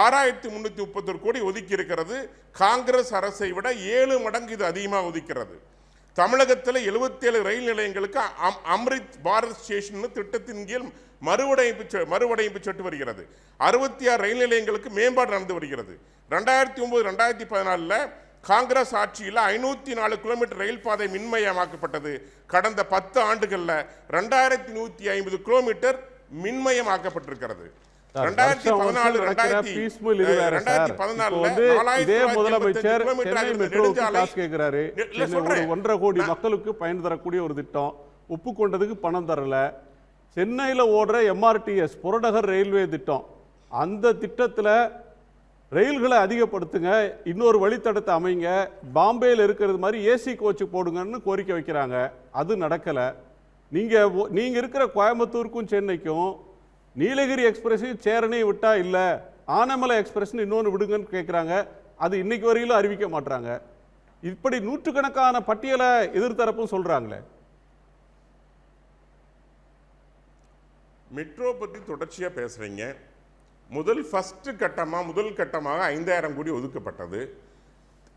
6331 கோடி ஒதுக்கி இருக்கிறது. காங்கிரஸ் அரசை விட 7 மடங்கு இது அதிகமாக ஒதுக்கிறது. தமிழகத்தில் 77 ரயில் நிலையங்களுக்கு அம்ரித் பாரத் ஸ்டேஷன் திட்டத்தின் கீழ் மறுவடைப்பு சட்டு வருகிறது. 66 ரயில் நிலையங்களுக்கு மேம்பாடு நடந்து வருகிறது. 2009-2014 காங்கிரஸ் ஆட்சியில் 504 கிலோமீட்டர் ரயில் பாதை மின்மயமாக்கப்பட்டது. கடந்த 10 ஆண்டுகளில் 2150 கிலோமீட்டர் மின்மயமாக்கப்பட்டிருக்கிறது. 1.5 கோடி மக்களுக்கு பயன் தரக்கூடிய ஒரு திட்டம் ஒப்புக்கொண்டதுக்கு பணம் தரல. சென்னையில் ஓடுற MRTS புறநகர் ரயில்வே திட்டம், அந்த திட்டத்தில் ரயில்களை அதிகப்படுத்துங்க, இன்னொரு வழித்தடத்தை அமைங்க, பாம்பேயில் இருக்கிறது மாதிரி ஏசி கோச்சு போடுங்கன்னு கோரிக்கை வைக்கிறாங்க. அது நடக்கலை. நீங்கள் இருக்கிற கோயம்புத்தூருக்கும் சென்னைக்கும் நீலகிரி எக்ஸ்பிரஸையும் சேரனையும் விட்டா இல்லை, ஆனமலை எக்ஸ்பிரஸ்னு இன்னொன்று விடுங்கன்னு கேட்குறாங்க. அது இன்னைக்கு வரையிலும் அறிவிக்க மாட்டாங்க. இப்படி நூற்றுக்கணக்கான பட்டியலை எதிர்த்தரப்பும் சொல்கிறாங்களே. மெட்ரோ பற்றி தொடர்ச்சியாக பேசுகிறீங்க. முதல் கட்டமாக 5000 கோடி ஒதுக்கப்பட்டது.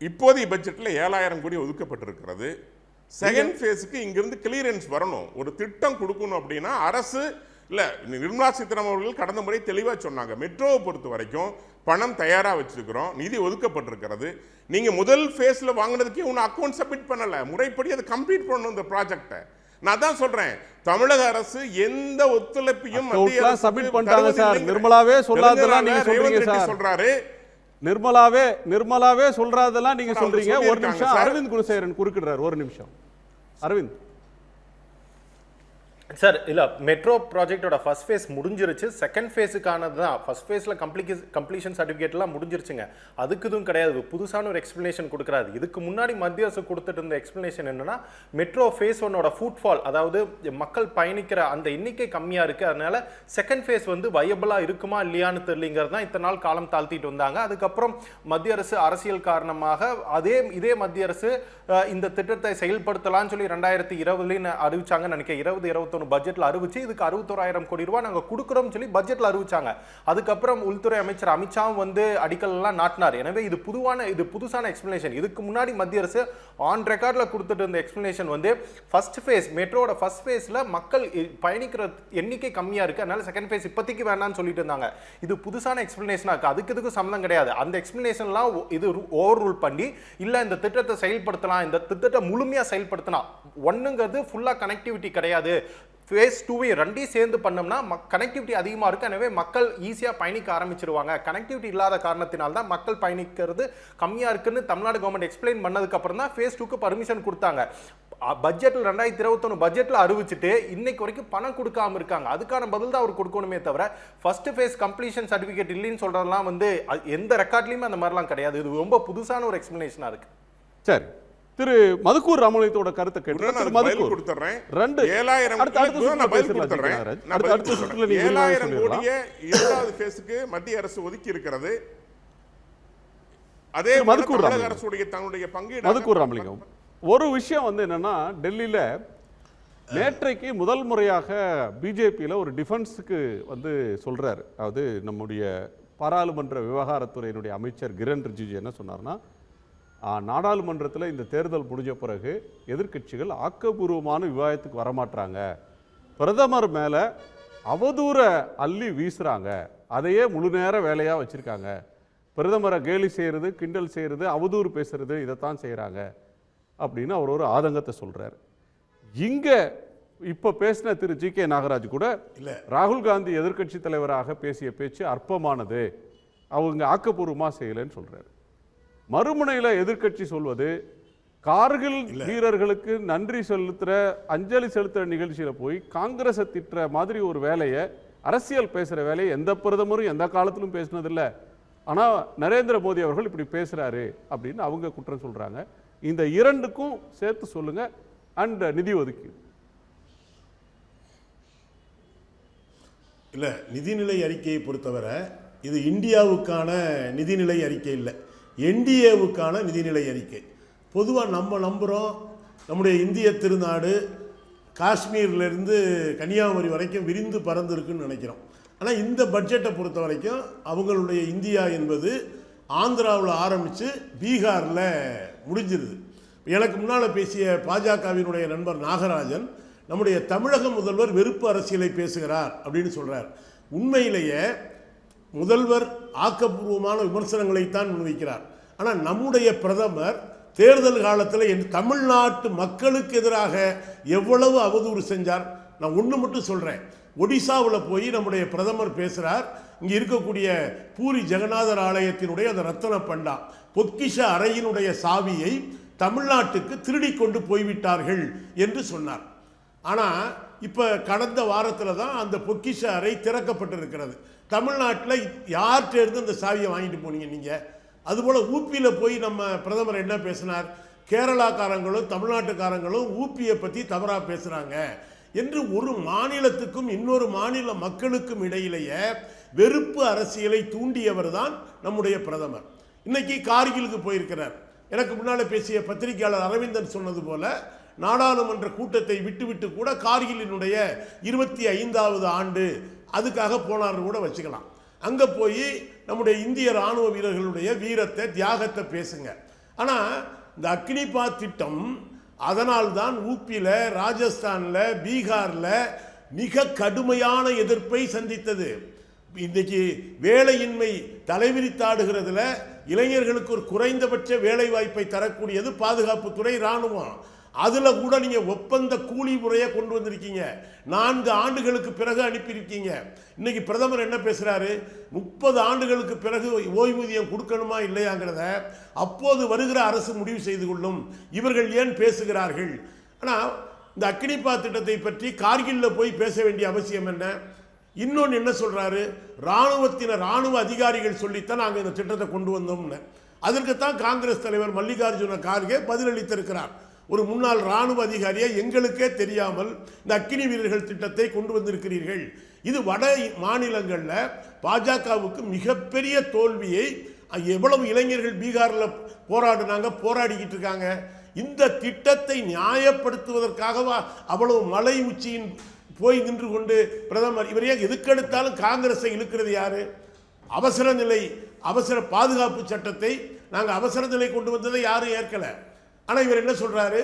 இப்போதைய பட்ஜெட்டில் 7000 கோடி ஒதுக்கப்பட்டிருக்கிறது. செகண்ட் ஃபேஸுக்கு இங்கிருந்து கிளியரன்ஸ் வரணும். ஒரு திட்டம் கொடுக்கணும் அப்படின்னா அரசு இல்லை, நிர்மலா சீதாராமன் அவர்கள் கடந்த முறை தெளிவாக சொன்னாங்க, மெட்ரோவை பொறுத்த வரைக்கும் பணம் தயாராக வச்சிருக்கிறோம், நிதி ஒதுக்கப்பட்டிருக்கிறது. நீங்கள் முதல் ஃபேஸில் வாங்கினதுக்கே ஒன்று அக்கௌண்ட் சப்மிட் பண்ணலை, முறைப்படி அதை கம்ப்ளீட் பண்ணணும் இந்த ப்ராஜெக்டை. நான் தான் சொல்றேன், தமிழக அரசு எந்த ஒத்துழைப்பையும் சப்மிட் பண்ணிட்டாங்க சார். நிர்மலாவே சொல்லாததெல்லாம் நீங்க சொல்றீங்க சார். சொல்றாரு நிர்மலாவே சொல்றாததெல்லாம் நீங்க சொல்றீங்க. ஒரு நிமிஷம், அரவிந்த் குணசேகரன் குறுக்கிடுறாரு. ஒரு நிமிஷம் அரவிந்த் சார். இல்லை, மெட்ரோ ப்ராஜெக்டோட ஃபர்ஸ்ட் ஃபேஸ் முடிஞ்சிருச்சு. செகண்ட் ஃபேஸுக்கானது தான். ஃபர்ஸ்ட் ஃபேஸில் கம்ப்ளீஷன் சர்டிஃபிகேட்லாம் முடிஞ்சிருச்சுங்க. அதுக்கு இதுவும் கிடையாது, புதுசான ஒரு எக்ஸ்பிளனேஷன் கொடுக்குறாரு. இதுக்கு முன்னாடி மத்திய அரசு கொடுத்துட்டு இருந்த எக்ஸ்பிளனேஷன் என்னன்னா, மெட்ரோ ஃபேஸ் 1ஓட ஃபுட்ஃபால், அதாவது மக்கள் பயணிக்கிற அந்த எண்ணிக்கை கம்மியாக இருக்குது, அதனால செகண்ட் ஃபேஸ் வந்து வயபிளாக இருக்குமா இல்லையான்னு தெரியலிங்கிறது தான் இத்தனை நாள் காலம் தாழ்த்திட்டு வந்தாங்க. அதுக்கப்புறம் மத்திய அரசு அரசியல் காரணமாக இதே மத்திய அரசு இந்த திட்டத்தை செயல்படுத்தலாம்னு சொல்லி 2020 அறிவிச்சாங்கன்னு நினைக்கிறேன். 2021 பட்ஜெட்ல அறிவிச்சு இதுக்கு 61,000 கோடி ரூபாய் நாங்க கொடுக்கிறோம் சொல்லி பட்ஜெட்ல அறிவிச்சாங்க. அதுக்கப்புறம் உள்துறை அமைச்சர் அமித்ஷாவும் வந்து அடிக்கல் எல்லாம் நாட்டினார். எனவே இது புதுசான எக்ஸ்பிளனேஷன். இதுக்கு முன்னாடி மத்திய அரசு ஆன் ரெக்கார்ட்ல கொடுத்துட்டு இருந்த எக்ஸ்பிளனேஷன் வந்து ஃபர்ஸ்ட் ஃபேஸ், மெட்ரோட ஃபர்ஸ்ட் ஃபேஸ்ல மக்கள் பயணிக்கிற எண்ணிக்கை கம்மியா இருக்கு, அதனால செகண்ட் ஃபேஸ் இப்போதைக்கு வேண்டாம்னு சொல்லிட்டு இருந்தாங்க. இது புதுசான எக்ஸ்பிளனேஷனா இருக்கு. இதுக்கு சம்பந்தம் கிடையாது. அந்த எக்ஸ்பிளனேஷன்லாம் இது ஓவர் ரூல் பண்ணி இல்ல இந்த திட்டத்தை செயல்படுத்தலாம், இந்த திட்டத்தை முழுமையா செயல்படுத்தலாம். ஒண்ணுங்கிறது ஃபுல்லா கனெக்டிவிட்டி கிடையாது, ஃபேஸ் 2 ரெண்டையும் சேர்ந்து பண்ணோம்னா கனெக்டிவிட்டி அதிகமாக இருக்குது, எனவே மக்கள் ஈஸியாக பயணிக்க ஆரம்பிச்சிருவாங்க. கனெக்டிவிட்டி இல்லாத காரணத்தினால்தான் மக்கள் பயணிக்கிறது கம்மியாக இருக்குன்னு தமிழ்நாடு கவர்மெண்ட் எக்ஸ்பிளைன் பண்ணதுக்கப்புறம் தான் ஃபேஸ் 2க்கு பர்மிஷன் கொடுத்தாங்க. பட்ஜெட்டில் 2021 பட்ஜெட்டில் அறிவிச்சுட்டு இன்னைக்கு வரைக்கும் பணம் கொடுக்காம இருக்காங்க. அதுக்கான பதில் தான் அவர் கொடுக்கணுமே தவிர ஃபர்ஸ்ட் ஃபேஸ் கம்ப்ளீஷன் சர்டிஃபிகேட் இல்லைன்னு சொல்கிறதெல்லாம் வந்து எந்த ரெக்கார்ட்லையுமே அந்த மாதிரிலாம் கிடையாது. இது ரொம்ப புதுசான ஒரு எக்ஸ்பிளனேஷனாக இருக்குது. சரி, திரு மதுக்கூர் ராமலிங்கத்தோட கருத்தை கேட்டு மத்திய அரசு ஒதுக்கி இருக்கிறது. அதே மதுக்கூர் ராமலிங்கம் ஒரு விஷயம் வந்து என்னன்னா, டெல்லியில நேற்றைக்கு முதல் முறையாக பிஜேபியில் ஒரு டிஃபென்ஸுக்கு வந்து சொல்றாரு. அதாவது நம்முடைய பாராளுமன்ற விவகாரத்துறையினுடைய அமைச்சர் கிரண் ரிஜிஜு என்ன சொன்னார்னா, நாடாளுமன்றத்தில் இந்த தேர்தல் முடிஞ்ச பிறகு எதிர்க்கட்சிகள் ஆக்கப்பூர்வமான விவாதத்துக்கு வரமாட்டாங்க, பிரதமர் மேலே அவதூற அள்ளி வீசுகிறாங்க, அதையே முழு நேர வேலையாக வச்சுருக்காங்க, பிரதமரை கேலி செய்கிறது, கிண்டல் செய்கிறது, அவதூறு பேசுறது, இதைத்தான் செய்கிறாங்க அப்படின்னு அவர் ஒரு ஆதங்கத்தை சொல்கிறார். இங்கே இப்போ பேசின திரு ஜி.கே. நாகராஜ் கூட ராகுல் காந்தி எதிர்க்கட்சி தலைவராக பேசிய பேச்சு அற்பமானது, அவங்க ஆக்கப்பூர்வமாக செய்யலைன்னு சொல்கிறார். மறுமுனையில் எதிர்க்கட்சி சொல்வது, கார்கில் வீரர்களுக்கு நன்றி செலுத்துகிற அஞ்சலி செலுத்துகிற நிகழ்ச்சியில் போய் காங்கிரஸை திட்டுற மாதிரி ஒரு வேலையை, அரசியல் பேசுகிற வேலையை எந்த பிரதமரும் எந்த காலத்திலும் பேசினதில்லை, ஆனால் நரேந்திர மோடி அவர்கள் இப்படி பேசுகிறாரு அப்படின்னு அவங்க குற்றம் சொல்கிறாங்க. இந்த இரண்டுக்கும் சேர்த்து சொல்லுங்க. அண்ட் நிதி ஒதுக்கீடு இல்லை, நிதிநிலை அறிக்கையை பொறுத்தவரை இது இந்தியாவுக்கான நிதிநிலை அறிக்கை இல்லை, என்டிஏவுக்கான நிதிநிலை அறிக்கை. பொதுவாக நம்ம நம்புகிறோம் நம்முடைய இந்திய திருநாடு காஷ்மீர்லேருந்து கன்னியாகுமரி வரைக்கும் விரிந்து பறந்துருக்குன்னு நினைக்கிறோம். ஆனால் இந்த பட்ஜெட்டை பொறுத்த வரைக்கும் அவங்களுடைய இந்தியா என்பது ஆந்திராவில் ஆரம்பித்து பீகாரில் முடிஞ்சிருது. எனக்கு முன்னால் பேசிய பாஜகவினுடைய நண்பர் நாகராஜன், நம்முடைய தமிழக முதல்வர் வெறுப்பு அரசியலை பேசுகிறார் அப்படின்னு சொல்கிறார். உண்மையிலேயே முதல்வர் ஆக்கப்பூர்வமான விமர்சனங்களைத்தான் முன்வைக்கிறார். ஆனால் நம்முடைய பிரதமர் தேர்தல் காலத்தில் தமிழ்நாட்டு மக்களுக்கு எதிராக எவ்வளவு அவதூறு செஞ்சார். நான் ஒன்று மட்டும் சொல்கிறேன், ஒடிசாவில் போய் நம்முடைய பிரதமர் பேசுகிறார், இங்கே இருக்கக்கூடிய பூரி ஜெகநாதர் ஆலயத்தினுடைய அந்த ரத்தன பண்டா பொக்கிஷ அறையினுடைய சாவியை தமிழ்நாட்டுக்கு திருடி கொண்டு போய்விட்டார்கள் என்று சொன்னார். ஆனால் இப்போ கடந்த வாரத்தில் தான் அந்த பொக்கிஷ அறை திறக்கப்பட்டிருக்கிறது. தமிழ்நாட்டில் யார்கிட்ட இருந்து அந்த சாவியை வாங்கிட்டு போனீங்க நீங்கள்? அதுபோல் ஊப்பியில் போய் நம்ம பிரதமர் என்ன பேசினார்? கேரளாக்காரங்களும் தமிழ்நாட்டுக்காரங்களும் ஊப்பியை பற்றி தவறாக பேசுகிறாங்க என்று ஒரு மாநிலத்துக்கும் இன்னொரு மாநில மக்களுக்கும் இடையிலேயே வெறுப்பு அரசியலை தூண்டியவர் தான் நம்முடைய பிரதமர். இன்னைக்கு கார்கிலுக்கு போயிருக்கிறார். எனக்கு முன்னால் பேசிய பத்திரிகையாளர் அரவிந்தன் சொன்னது போல நாடாளுமன்ற கூட்டத்தை விட்டுவிட்டு கூட கார்கிலினுடைய 25வது ஆண்டு அதுக்காக போனார்னு கூட வச்சுக்கலாம். அங்கே போய் நம்முடைய இந்திய ராணுவ வீரர்களுடைய வீரத்தை தியாகத்தை பேசுங்க. ஆனால் இந்த அக்னிபாத் திட்டம் அதனால்தான் ஊப்பியில், ராஜஸ்தானில், பீகாரில் மிக கடுமையான எதிர்ப்பை சந்தித்தது. இன்றைக்கு வேலையின்மை தலைவிரித்தாடுகிறதுல இளைஞர்களுக்கு ஒரு குறைந்தபட்ச வேலை வாய்ப்பை தரக்கூடியது பாதுகாப்புத்துறை, இராணுவம். அதில் கூட நீங்கள் ஒப்பந்த கூலி முறையை கொண்டு வந்திருக்கீங்க. 4 ஆண்டுகளுக்கு பிறகு அனுப்பியிருக்கீங்க. இன்னைக்கு பிரதமர் என்ன பேசுகிறாரு? 30 ஆண்டுகளுக்கு பிறகு ஓய்வூதியம் கொடுக்கணுமா இல்லையாங்கிறத அப்போது வருகிற அரசு முடிவு செய்து கொள்ளும். இவர்கள் ஏன் பேசுகிறார்கள்? ஆனால் இந்த அக்னிபாத் திட்டத்தை பற்றி கார்கிலில் போய் பேச வேண்டிய அவசியம் என்ன? இன்னொன்று என்ன சொல்கிறாரு? ராணுவ அதிகாரிகள் சொல்லித்தான் நாங்கள் இந்த திட்டத்தை கொண்டு வந்தோம்னு. அதற்குத்தான் காங்கிரஸ் தலைவர் மல்லிகார்ஜுன கார்கே பதிலளித்திருக்கிறார். ஒரு முன்னாள் ராணுவ அதிகாரியை எங்களுக்கே தெரியாமல் இந்த அக்கினி வீரர்கள் திட்டத்தை கொண்டு வந்திருக்கிறீர்கள். இது வட மாநிலங்களில் பாஜகவுக்கு மிகப்பெரிய தோல்வியை, எவ்வளவு இளைஞர்கள் பீகாரில் போராடிக்கிட்டு இருக்காங்க. இந்த திட்டத்தை நியாயப்படுத்துவதற்காகவா அவ்வளவு மலை உச்சியின் போய் நின்று கொண்டு பிரதமர் இவரையே எதுக்கெடுத்தாலும் காங்கிரஸை இழுக்கிறது யாரு? அவசர பாதுகாப்பு சட்டத்தை நாங்கள் அவசர நிலை கொண்டு வந்ததை யாரும் ஏற்கலை. ஆனால் இவர் என்ன சொல்றாரு?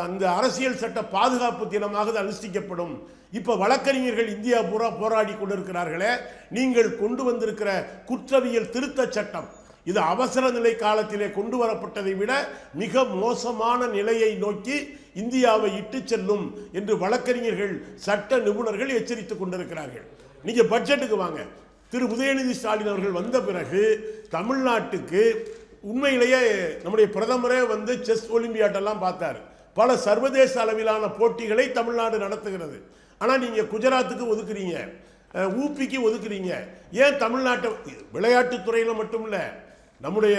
அந்த அரசியல் சட்ட பாதுகாப்பு தினமாக அனுஷ்டிக்கப்படும். இப்போ வழக்கறிஞர்கள் இந்தியா பூரா போராடி கொண்டிருக்கிறார்களே, நீங்கள் கொண்டு வந்திருக்கிற குற்றவியல் திருத்த சட்டம் இது அவசர நிலை காலத்திலே கொண்டு வரப்பட்டதை விட மிக மோசமான நிலையை நோக்கி இந்தியாவை இட்டு செல்லும் என்று வழக்கறிஞர்கள், சட்ட நிபுணர்கள் எச்சரித்துக் கொண்டிருக்கிறார்கள். நீங்க பட்ஜெட்டுக்கு வாங்க. திரு உதயநிதி ஸ்டாலின் அவர்கள் வந்த பிறகு தமிழ்நாட்டுக்கு உண்மையிலேயே நம்முடைய பிரதமரே வந்து செஸ் ஒலிம்பியாட்டெல்லாம் பார்த்தார். பல சர்வதேச அளவிலான போட்டிகளை தமிழ்நாடு நடத்துகிறது. ஆனால் நீங்கள் குஜராத்துக்கு ஒதுக்குறீங்க, ஊபிக்கு ஒதுக்குறீங்க. ஏன் தமிழ்நாட்டை விளையாட்டுத்துறையில் மட்டும் இல்லை, நம்முடைய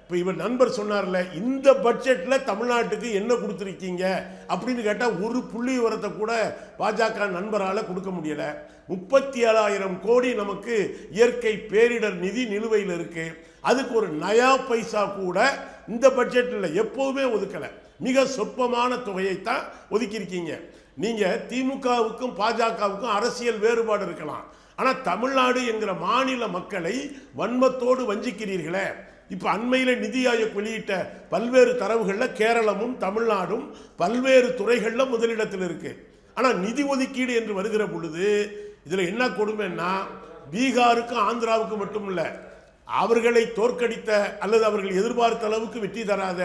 இப்போ இவர் நண்பர் சொன்னார்ல, இந்த பட்ஜெட்டில் தமிழ்நாட்டுக்கு என்ன கொடுத்துருக்கீங்க அப்படின்னு கேட்டால் ஒரு புள்ளி விவரத்தை கூட பாஜக நண்பரால் கொடுக்க முடியலை. 37,000 கோடி நமக்கு இயற்கை பேரிடர் நிதி நிலுவையில் இருக்கு. அதுக்கு ஒரு நயா பைசா கூட இந்த பட்ஜெட்டில் எப்போதுமே ஒதுக்கலை. மிக சொற்பமான தொகையைத்தான் ஒதுக்கியிருக்கீங்க. நீங்கள் திமுகவுக்கும் பாஜகவுக்கும் அரசியல் வேறுபாடு இருக்கலாம், ஆனால் தமிழ்நாடு என்கிற மாநில மக்களை வன்மத்தோடு வஞ்சிக்கிறீர்களே. இப்போ அண்மையில் நிதி ஆயோக் வெளியிட்ட பல்வேறு தரவுகளில் கேரளமும் தமிழ்நாடும் பல்வேறு துறைகளில் முதலிடத்தில் இருக்கு. ஆனால் நிதி ஒதுக்கீடு என்று வருகிற பொழுது இதில் என்ன கொடுமைன்னா, பீகாருக்கும் ஆந்திராவுக்கும் மட்டும் இல்லை, அவர்களை தோற்கடித்த அல்லது அவர்கள் எதிர்பார்த்த அளவுக்கு வெற்றி தராத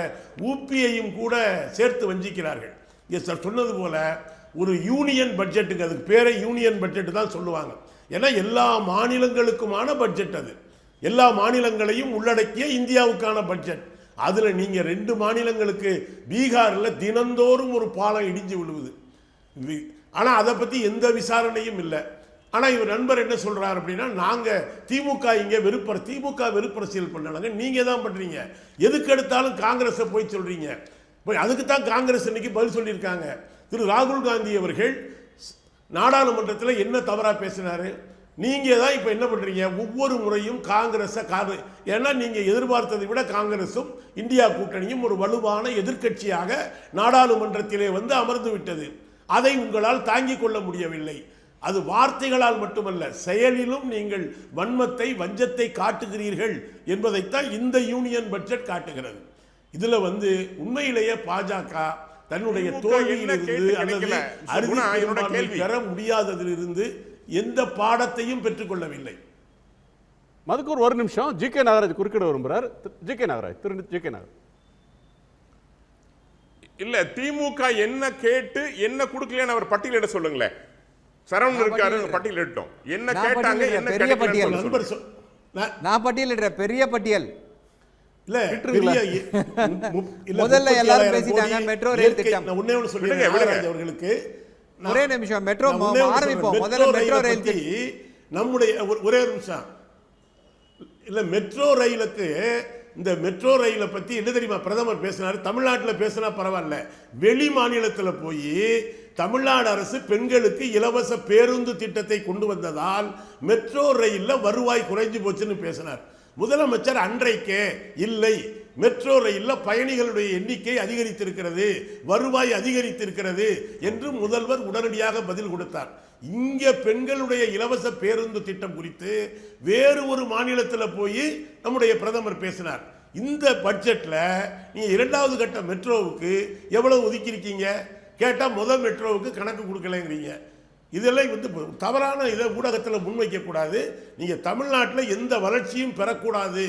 ஊபியையும் கூட சேர்த்து வஞ்சிக்கிறார்கள். சொன்னது போல ஒரு யூனியன் பட்ஜெட்டுக்கு, அதுக்கு பேரை யூனியன் பட்ஜெட் தான் சொல்லுவாங்க. ஏன்னா எல்லா மாநிலங்களுக்குமான பட்ஜெட், அது எல்லா மாநிலங்களையும் உள்ளடக்கிய இந்தியாவுக்கான பட்ஜெட். அதுல நீங்க 2 மாநிலங்களுக்கு பீகாரில் தினந்தோறும் ஒரு பாலம் இடிஞ்சு விழுவுது. ஆனா அதை பத்தி எந்த விசாரணையும் இல்லை. ஆனா இவர் நண்பர் என்ன சொல்றாரு அப்படின்னா, நாங்க திமுக இங்க திமுக வெறுப்பரசியல் பண்ணாங்க, நீங்க தான் பண்றீங்க. எதுக்கு எடுத்தாலும் காங்கிரஸை போய் சொல்றீங்க. அதுக்கு தான் காங்கிரஸ் இன்னைக்கு பதில் சொல்லியிருக்காங்க. திரு ராகுல் காந்தி அவர்கள் நாடாளுமன்றத்தில் என்ன தவறா பேசினாரு? நீங்க தான் இப்ப என்ன பண்றீங்க? ஒவ்வொரு முறையும் காங்கிரஸை ஏன்னா நீங்க எதிர்பார்த்ததை விட காங்கிரசும் இந்தியா கூட்டணியும் ஒரு வலுவான எதிர்க்கட்சியாக நாடாளுமன்றத்திலே வந்து அமர்ந்து விட்டது. அதை உங்களால் தாங்கிக் கொள்ள முடியவில்லை. அது வார்த்தைகளால் மட்டுமல்ல, செயலிலும் நீங்கள் வன்மத்தை, வஞ்சத்தை காட்டுகிறீர்கள் என்பதைத்தான் இந்த யூனியன் பட்ஜெட் காட்டுகிறது. இதுல வந்து உண்மையிலேயே பாஜக தன்னுடைய தோல்வியிலிருந்து அல்லது அறுதி பெற முடியாததிலிருந்து எந்த பாடத்தையும் பெற்றுக்கொள்ளவில்லை. மதுக்கூர் ஒரு நிமிஷம். ஜி.கே. நாகராஜ் குறுக்கிட விரும்புகிறார். ஜி.கே. நாகராஜ், ஜி.கே. நாகராஜ். இல்ல, திமுக என்ன கேட்டு என்ன கொடுக்கலன்னு அவர் பட்டியலிட சொல்லுங்களேன். சரவணன் இருக்காரு, பட்டியலிட்டோம். என்ன கேட்டாங்க, என்ன பெரிய பட்டியல். நான் பட்டியலிடுற பெரிய பட்டியல். இல்ல, முதல்ல எல்லாரும் பேசிட்டாங்க மெட்ரோ ரயில் திட்டம். ஒண்ணே ஒன்று சொல்லுங்க அவர்களுக்கு. ஒரே நிமிஷம் மெட்ரோ நான் ஒண்ணே ஒண்ணு ஆரம்பிப்போம். சொல்றேன். முதல்ல மெட்ரோ ரயிலை ரயில் பத்தி நம்முடைய ஒரே ஒரு நிமிஷம் இல்ல, மெட்ரோ ரயிலுக்கு இந்த மெட்ரோ ரயிலை பத்தி என்ன தெரியுமா பிரதமர் பேசினார்? தமிழ்நாட்டில் பேசினா பரவாயில்ல, வெளி மாநிலத்தில் போய் தமிழ்நாடு அரசு பெண்களுக்கு இலவச பேருந்து திட்டத்தை கொண்டு வந்ததால் மெட்ரோ ரயிலில் வருவாய் குறைஞ்சு போச்சுன்னு பேசினார். முதலமைச்சர் அன்றைக்கே இல்லை, மெட்ரோ ரயிலில் பயணிகளுடைய எண்ணிக்கை அதிகரித்திருக்கிறது, வருவாய் அதிகரித்திருக்கிறது என்று முதல்வர் உடனடியாக பதில் கொடுத்தார். இங்க பெண்களுடைய இலவச பேருந்து திட்டம் குறித்து வேறு ஒரு மாநிலத்தில் போய் நம்முடைய பிரதமர் பேசினார். இந்த பட்ஜெட்ல நீங்க இரண்டாவது கட்ட மெட்ரோவுக்கு எவ்வளவு ஒதுக்கியிருக்கீங்க கேட்டா முதல் மெட்ரோவுக்கு கணக்கு கொடுக்கலங்கிறீங்க. இதெல்லாம் தவறான இதை ஊடகத்தில் முன்வைக்க கூடாது. நீங்க தமிழ்நாட்டில் எந்த வளர்ச்சியும் பெறக்கூடாது.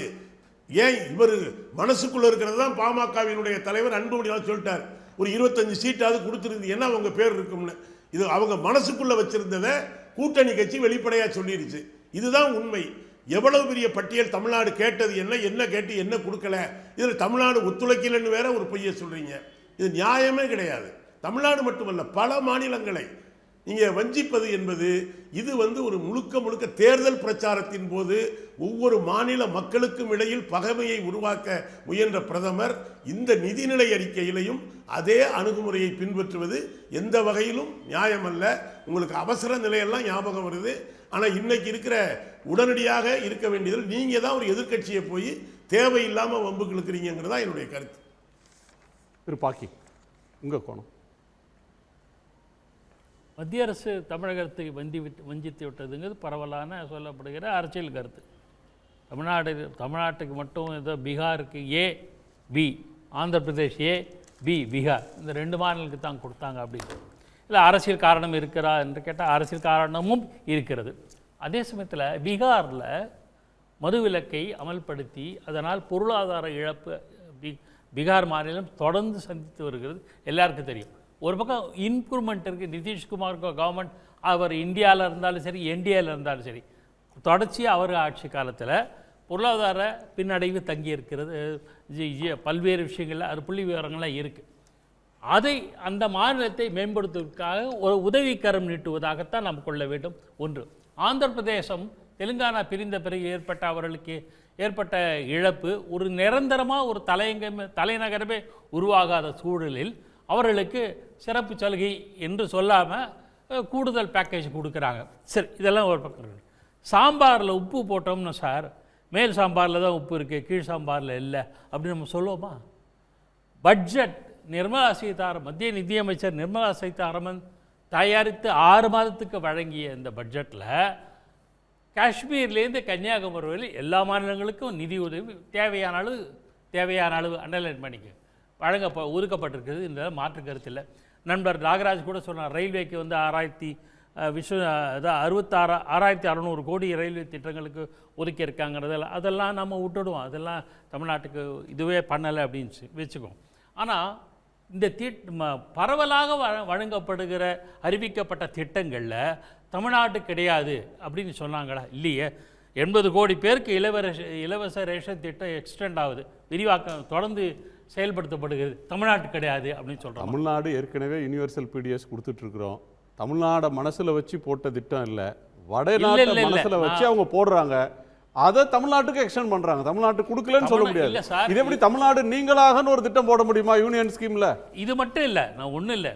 ஏன் இவர் மனசுக்குள்ள இருக்கிறது தான் பாமகவினுடைய தலைவர் அன்புமணி சொல்லிட்டார், ஒரு 25 சீட்டாவது கொடுத்துருந்து என்ன அவங்க பேர் இருக்கும்னு. இது அவங்க மனசுக்குள்ள வச்சிருந்ததை கூட்டணி கட்சி வெளிப்படையா சொல்லிருச்சு. இதுதான் உண்மை. எவ்வளவு பெரிய பட்டியல் தமிழ்நாடு கேட்டது என்ன கேட்டு என்ன கொடுக்கல, இதில் தமிழ்நாடு ஒத்துழைக்கலன்னு வேற ஒரு பொய்யை சொல்றீங்க. இது நியாயமே கிடையாது. தமிழ்நாடு மட்டுமல்ல, பல மாநிலங்களை நீங்க வஞ்சிப்பது என்பது இது ஒரு முழுக்க தேர்தல் பிரச்சாரத்தின் போது ஒவ்வொரு மாநில மக்களுக்கும் இடையில் பகைமையை உருவாக்க முயன்ற பிரதமர் இந்த நிதிநிலை அறிக்கையிலையும் அதே அணுகுமுறையை பின்பற்றுவது எந்த வகையிலும் நியாயமல்ல. உங்களுக்கு அவசர நிலையெல்லாம் ஞாபகம் வருது. ஆனால் இன்னைக்கு இருக்கிற உடனடியாக இருக்க வேண்டியதில் நீங்க தான் ஒரு எதிர்க்கட்சியை போய் தேவையில்லாம வம்புக்கு இழுக்கிறீங்கிறதா என்னுடைய கருத்து. திருப்பாக்கி உங்க கோணம். மத்திய அரசு தமிழகத்தை வஞ்சித்து விட்டதுங்கிறது பரவலான சொல்லப்படுகிற அரசியல் கருத்து. தமிழ்நாட்டுக்கு மட்டும் ஏதோ பீகாருக்கு ஏ பி, ஆந்திர பிரதேஷ் ஏ பி பீகார், இந்த 2 மாநிலங்களுக்கு தான் கொடுத்தாங்க அப்படின்னு. இல்லை அரசியல் காரணம் இருக்கிறா என்று கேட்டால் அரசியல் காரணமும் இருக்கிறது. அதே சமயத்தில் பீகாரில் மதுவிலக்கை அமல்படுத்தி அதனால் பொருளாதார இழப்பு பீகார் மாநிலம் தொடர்ந்து சந்தித்து வருகிறது, எல்லாருக்கும் தெரியும். ஒரு பக்கம் இம்ப்ரூவ்மெண்ட் இருக்குது. நிதிஷ்குமார் கவர்மெண்ட் அவர் இந்தியாவில் இருந்தாலும் சரி என்டிஏவில் இருந்தாலும் சரி தொடர்ச்சியாக அவர் ஆட்சி காலத்தில் பொருளாதார பின்னடைவு தங்கி இருக்கிறது. பல்வேறு விஷயங்களில் அது புள்ளி விவரங்கள்லாம் இருக்குது. அதை அந்த மாநிலத்தை மேம்படுத்துவதற்காக ஒரு உதவிக்கரம் நீட்டுவதாகத்தான் நாம் கொள்ள வேண்டும். ஒன்று, ஆந்திர பிரதேசம் தெலுங்கானா பிரிந்த பிறகு அவர்களுக்கு ஏற்பட்ட இழப்பு ஒரு நிரந்தரமாக ஒரு தலைநகரமே உருவாகாத சூழலில் அவர்களுக்கு சிறப்பு சலுகை என்று சொல்லாமல் கூடுதல் பேக்கேஜ் கொடுக்குறாங்க. சரி, இதெல்லாம் ஒரு பக்கம் இருக்குது. சாம்பாரில் உப்பு போட்டோம்னா சார், மேல் சாம்பாரில் தான் உப்பு இருக்குது, கீழ் சாம்பாரில் இல்லை அப்படின்னு நம்ம சொல்லுவோமா? பட்ஜெட் மத்திய நிதியமைச்சர் நிர்மலா சீதாராமன் தயாரித்து 6 மாதத்துக்கு வழங்கிய இந்த பட்ஜெட்டில் காஷ்மீர்லேருந்து கன்னியாகுமரி வரை எல்லா மாநிலங்களுக்கும் நிதி உதவி தேவையான அளவு அண்டர்லைன் பண்ணிக்க ஒதுக்கப்பட்டிருக்கிறது. இந்த மாற்று கருத்து இல்லை. நண்பர் நாகராஜ் கூட சொன்னார், ரயில்வேக்கு 6600 கோடி ரயில்வே திட்டங்களுக்கு ஒதுக்கியிருக்காங்கிறது. அதெல்லாம் நம்ம விட்டுடுவோம், அதெல்லாம் தமிழ்நாட்டுக்கு இதுவே பண்ணலை அப்படின்னு வச்சுக்கோம். ஆனால் இந்த பரவலாக வழங்கப்படுகிற அறிவிக்கப்பட்ட திட்டங்களில் தமிழ்நாட்டு கிடையாது அப்படின்னு சொன்னாங்களா? இல்லையே. 80 கோடி பேருக்கு இலவச ரேஷன் திட்டம் எக்ஸ்டெண்ட் ஆகுது, விரிவாக்கம் தொடர்ந்து செயல்படுத்தப்படுகிறது. தமிழ்நாட்டு கிடையாது அப்படின்னு சொல்கிறோம். தமிழ்நாடு ஏற்கனவே யூனிவர்சல் பிடிஎஸ் கொடுத்துட்ருக்குறோம். தமிழ்நாடு மனசில் வச்சு போட்ட திட்டம் இல்லை, வடநாட்டு மனசில் வச்சு அவங்க போடுறாங்க. அதை தமிழ்நாட்டுக்கு எக்ஸ்டெண்ட் பண்றாங்க. தமிழ்நாட்டுக்கு கொடுக்கலன்னு சொல்ல முடியாது. இது எப்படி தமிழ்நாடு நீங்களாகன்னு ஒரு திட்டம் போட முடியுமா யூனியன் ஸ்கீம்ல? இது மட்டும் இல்லை, நான் ஒன்றும் இல்லை,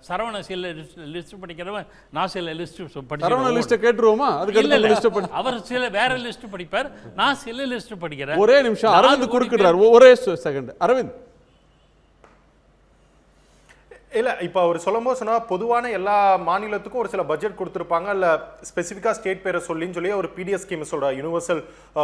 சரவண சில லிஸ்ட் படிக்கிறவன் நான் சில லிஸ்ட் சரவண லிஸ்ட்டை கேட்டுருவோமா? அதுக்கு அவர் சில வேற லிஸ்ட் படிப்பார், நான் சில லிஸ்ட் படிக்கிறேன். ஒரே நிமிஷம், அரவிந்த் குறுக்கிடுறார், ஒரே செகண்ட். அரவிந்த், இல்லை, இப்போ அவர் சொல்லும்போது சொன்னால் பொதுவான எல்லா மாநிலத்துக்கும் ஒரு சில பட்ஜெட் கொடுத்துருப்பாங்க, இல்லை ஸ்பெசிஃபிக்காக ஸ்டேட் பேரை சொல்லி ஒரு பிடிஎஸ் ஸ்கீம் சொல்கிறார், யூனிவர்சல்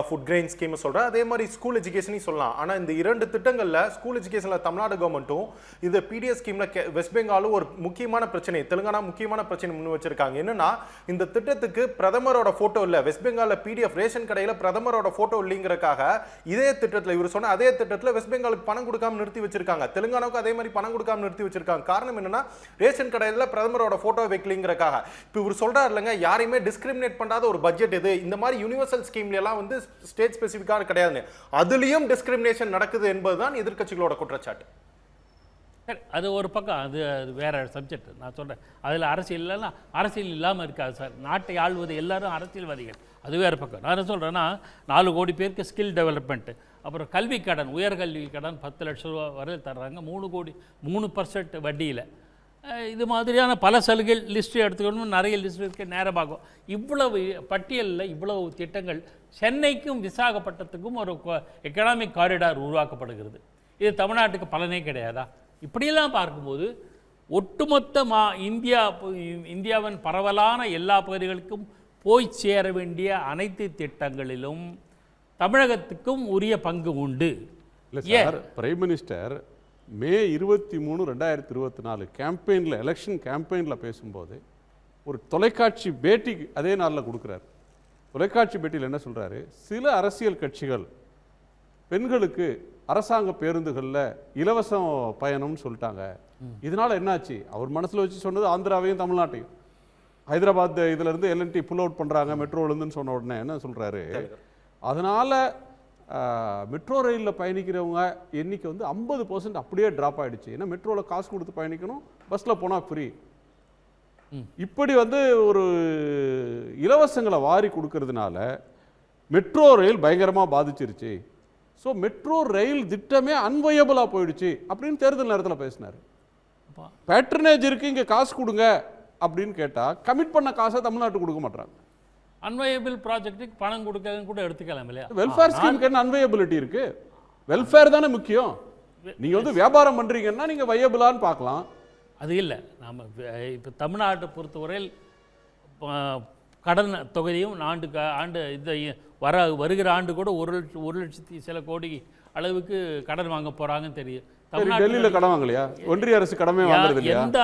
ஃபுட் கிரெயின் ஸ்கீம் சொல்கிறார். அதே மாதிரி ஸ்கூல் எஜுகேஷனையும் சொல்லலாம். ஆனால் இந்த 2 திட்டங்களில் ஸ்கூல் எஜுகேஷனில் தமிழ்நாடு கவர்மெண்ட்டும் இந்த பிடிஎஸ் ஸ்கீமில் வெஸ்ட் பெங்காலும் ஒரு முக்கியமான பிரச்சனை, தெலுங்கானா முக்கியமான பிரச்சனை முன் வச்சிருக்காங்க. என்னன்னா, இந்த திட்டத்துக்கு பிரதமரோட ஃபோட்டோ இல்லை. வெஸ்ட் பெங்காலில் பிடிஎஃப் ரேஷன் கடையில் பிரதமரோட ஃபோட்டோ இல்லைங்கிறக்காக இதே திட்டத்தில் இவர் சொன்ன அதே திட்டத்தில் வெஸ்ட் பெங்காலுக்கு பணம் கொடுக்காம நிறுத்தி வச்சிருக்காங்க. தெலுங்கானாவுக்கு அதே மாதிரி பணம் கொடுக்காம நிறுத்தி வச்சிருக்காங்க. காரணம் என்னன்னா, ரேஷன் கடையில் பிரதமரோட போட்டோ வைக்கலிங்கிறக்காக. இப்போ இவர் சொல்றாரு இல்லைங்க, யாரையுமே டிஸ்கிரிமினேட் பண்ணாத ஒரு பட்ஜெட் இது, இந்த மாதிரி யூனிவர்சல் ஸ்கீம்ல எல்லாம் ஸ்டேட் ஸ்பெசிஃபிக்காக கிடையாது, அதுலயும் டிஸ்கிரிமினேஷன் நடக்குது என்பதுதான் எதிர்க்கட்சிகளோட குற்றச்சாட்டு. சரி, அது ஒரு பக்கம், அது அது வேற சப்ஜெக்ட். நான் சொல்கிறேன், அதில் அரசியல் இல்லைன்னா அரசியல் இல்லாமல் இருக்காது சார். நாட்டை ஆள்வது எல்லாரும் அரசியல்வாதிகள், அது வேறு பக்கம். நான் என்ன சொல்கிறேன்னா, 4 கோடி பேருக்கு ஸ்கில் டெவலப்மெண்ட்டு, அப்புறம் கல்வி கடன், உயர்கல்வி கடன் 10 லட்ச ரூபா வரை தர்றாங்க, 3% வட்டியில். இது மாதிரியான பல சலுகைகள் லிஸ்ட்டு எடுத்துக்கணும், நிறைய லிஸ்ட் இருக்க நேரமாகும். இவ்வளவு பட்டியலில் இவ்வளவு திட்டங்கள், சென்னைக்கும் விசாகப்பட்டினத்துக்கும் ஒரு எக்கனாமிக் காரிடார் உருவாக்கப்படுகிறது. இது தமிழ்நாட்டுக்கு பலனே கிடையாதா? இப்படியெல்லாம் பார்க்கும்போது ஒட்டுமொத்த இந்தியாவின் பரவலான எல்லா பகுதிகளுக்கும் போய் சேர வேண்டிய அனைத்து திட்டங்களிலும் தமிழகத்துக்கும் உரிய பங்கு உண்டு. இல்லை சார், பிரைம் மினிஸ்டர் மே 23, 2024 கேம்பெயினில், எலெக்ஷன் கேம்பெயினில் பேசும்போது ஒரு தொலைக்காட்சி பேட்டி அதே நாளில் கொடுக்குறாரு. தொலைக்காட்சி பேட்டியில் என்ன சொல்கிறாரு, சில அரசியல் கட்சிகள் பெண்களுக்கு அரசாங்க பேருந்துகளில் இலவசம் பயணம்னு சொல்லிட்டாங்க. இதனால் என்னாச்சு, அவர் மனசில் வச்சு சொன்னது ஆந்திராவையும் தமிழ்நாட்டையும். ஹைதராபாத் இதிலேருந்து எல்என்டி புல் அவுட் பண்ணுறாங்க மெட்ரோலேருந்துன்னு சொன்ன உடனே என்ன சொல்கிறாரு, அதனால் மெட்ரோ ரயிலில் பயணிக்கிறவங்க எண்ணிக்கை வந்து 50% அப்படியே ட்ராப் ஆகிடுச்சு. ஏன்னா மெட்ரோவில் காசு கொடுத்து பயணிக்கணும், பஸ்ஸில் போனால் ஃப்ரீ. இப்படி வந்து ஒரு இலவசங்களை வாரி கொடுக்கறதுனால மெட்ரோ ரயில் பயங்கரமாக பாதிச்சிருச்சு. ஸோ மெட்ரோ ரயில் திட்டமே அன்வயபிளாக போயிடுச்சு அப்படின்னு தேர்தல் நேரத்தில் பேசினார். பேட்ரனேஜ் இருக்குது, இங்கே காசு கொடுங்க அப்படின்னு கேட்டால் கமிட் பண்ண காசை தமிழ்நாட்டுக்கு கொடுக்க மாட்டாங்க. அன்வயபிள் ப்ராஜெக்ட்டுக்கு பணம் கொடுக்கறதுன்னு கூட எடுத்துக்கலாம் இல்லையா? வெல்ஃபேர் ஸ்கீமுக்கு என்ன அன்வயபிலிட்டி இருக்கு? வெல்ஃபேர் தானே முக்கியம். நீங்க வந்து வியாபாரம் பண்றீங்கன்னா நீங்க வயபிளான்னு பார்க்கலாம். அது இல்லை. நாம் இப்போ தமிழ்நாட்டை பொறுத்தவரையில் கடன் தொகையும் ஆண்டு இந்த வருகிற ஆண்டு கூட 1 லட்சத்தி சில கோடி அளவுக்கு கடன் வாங்க போறாங்கன்னு தெரியும். டெல்லியில் கடன் வாங்கலையா? ஒன்றிய அரசு கடமே வாங்குறது இல்லையா? எந்த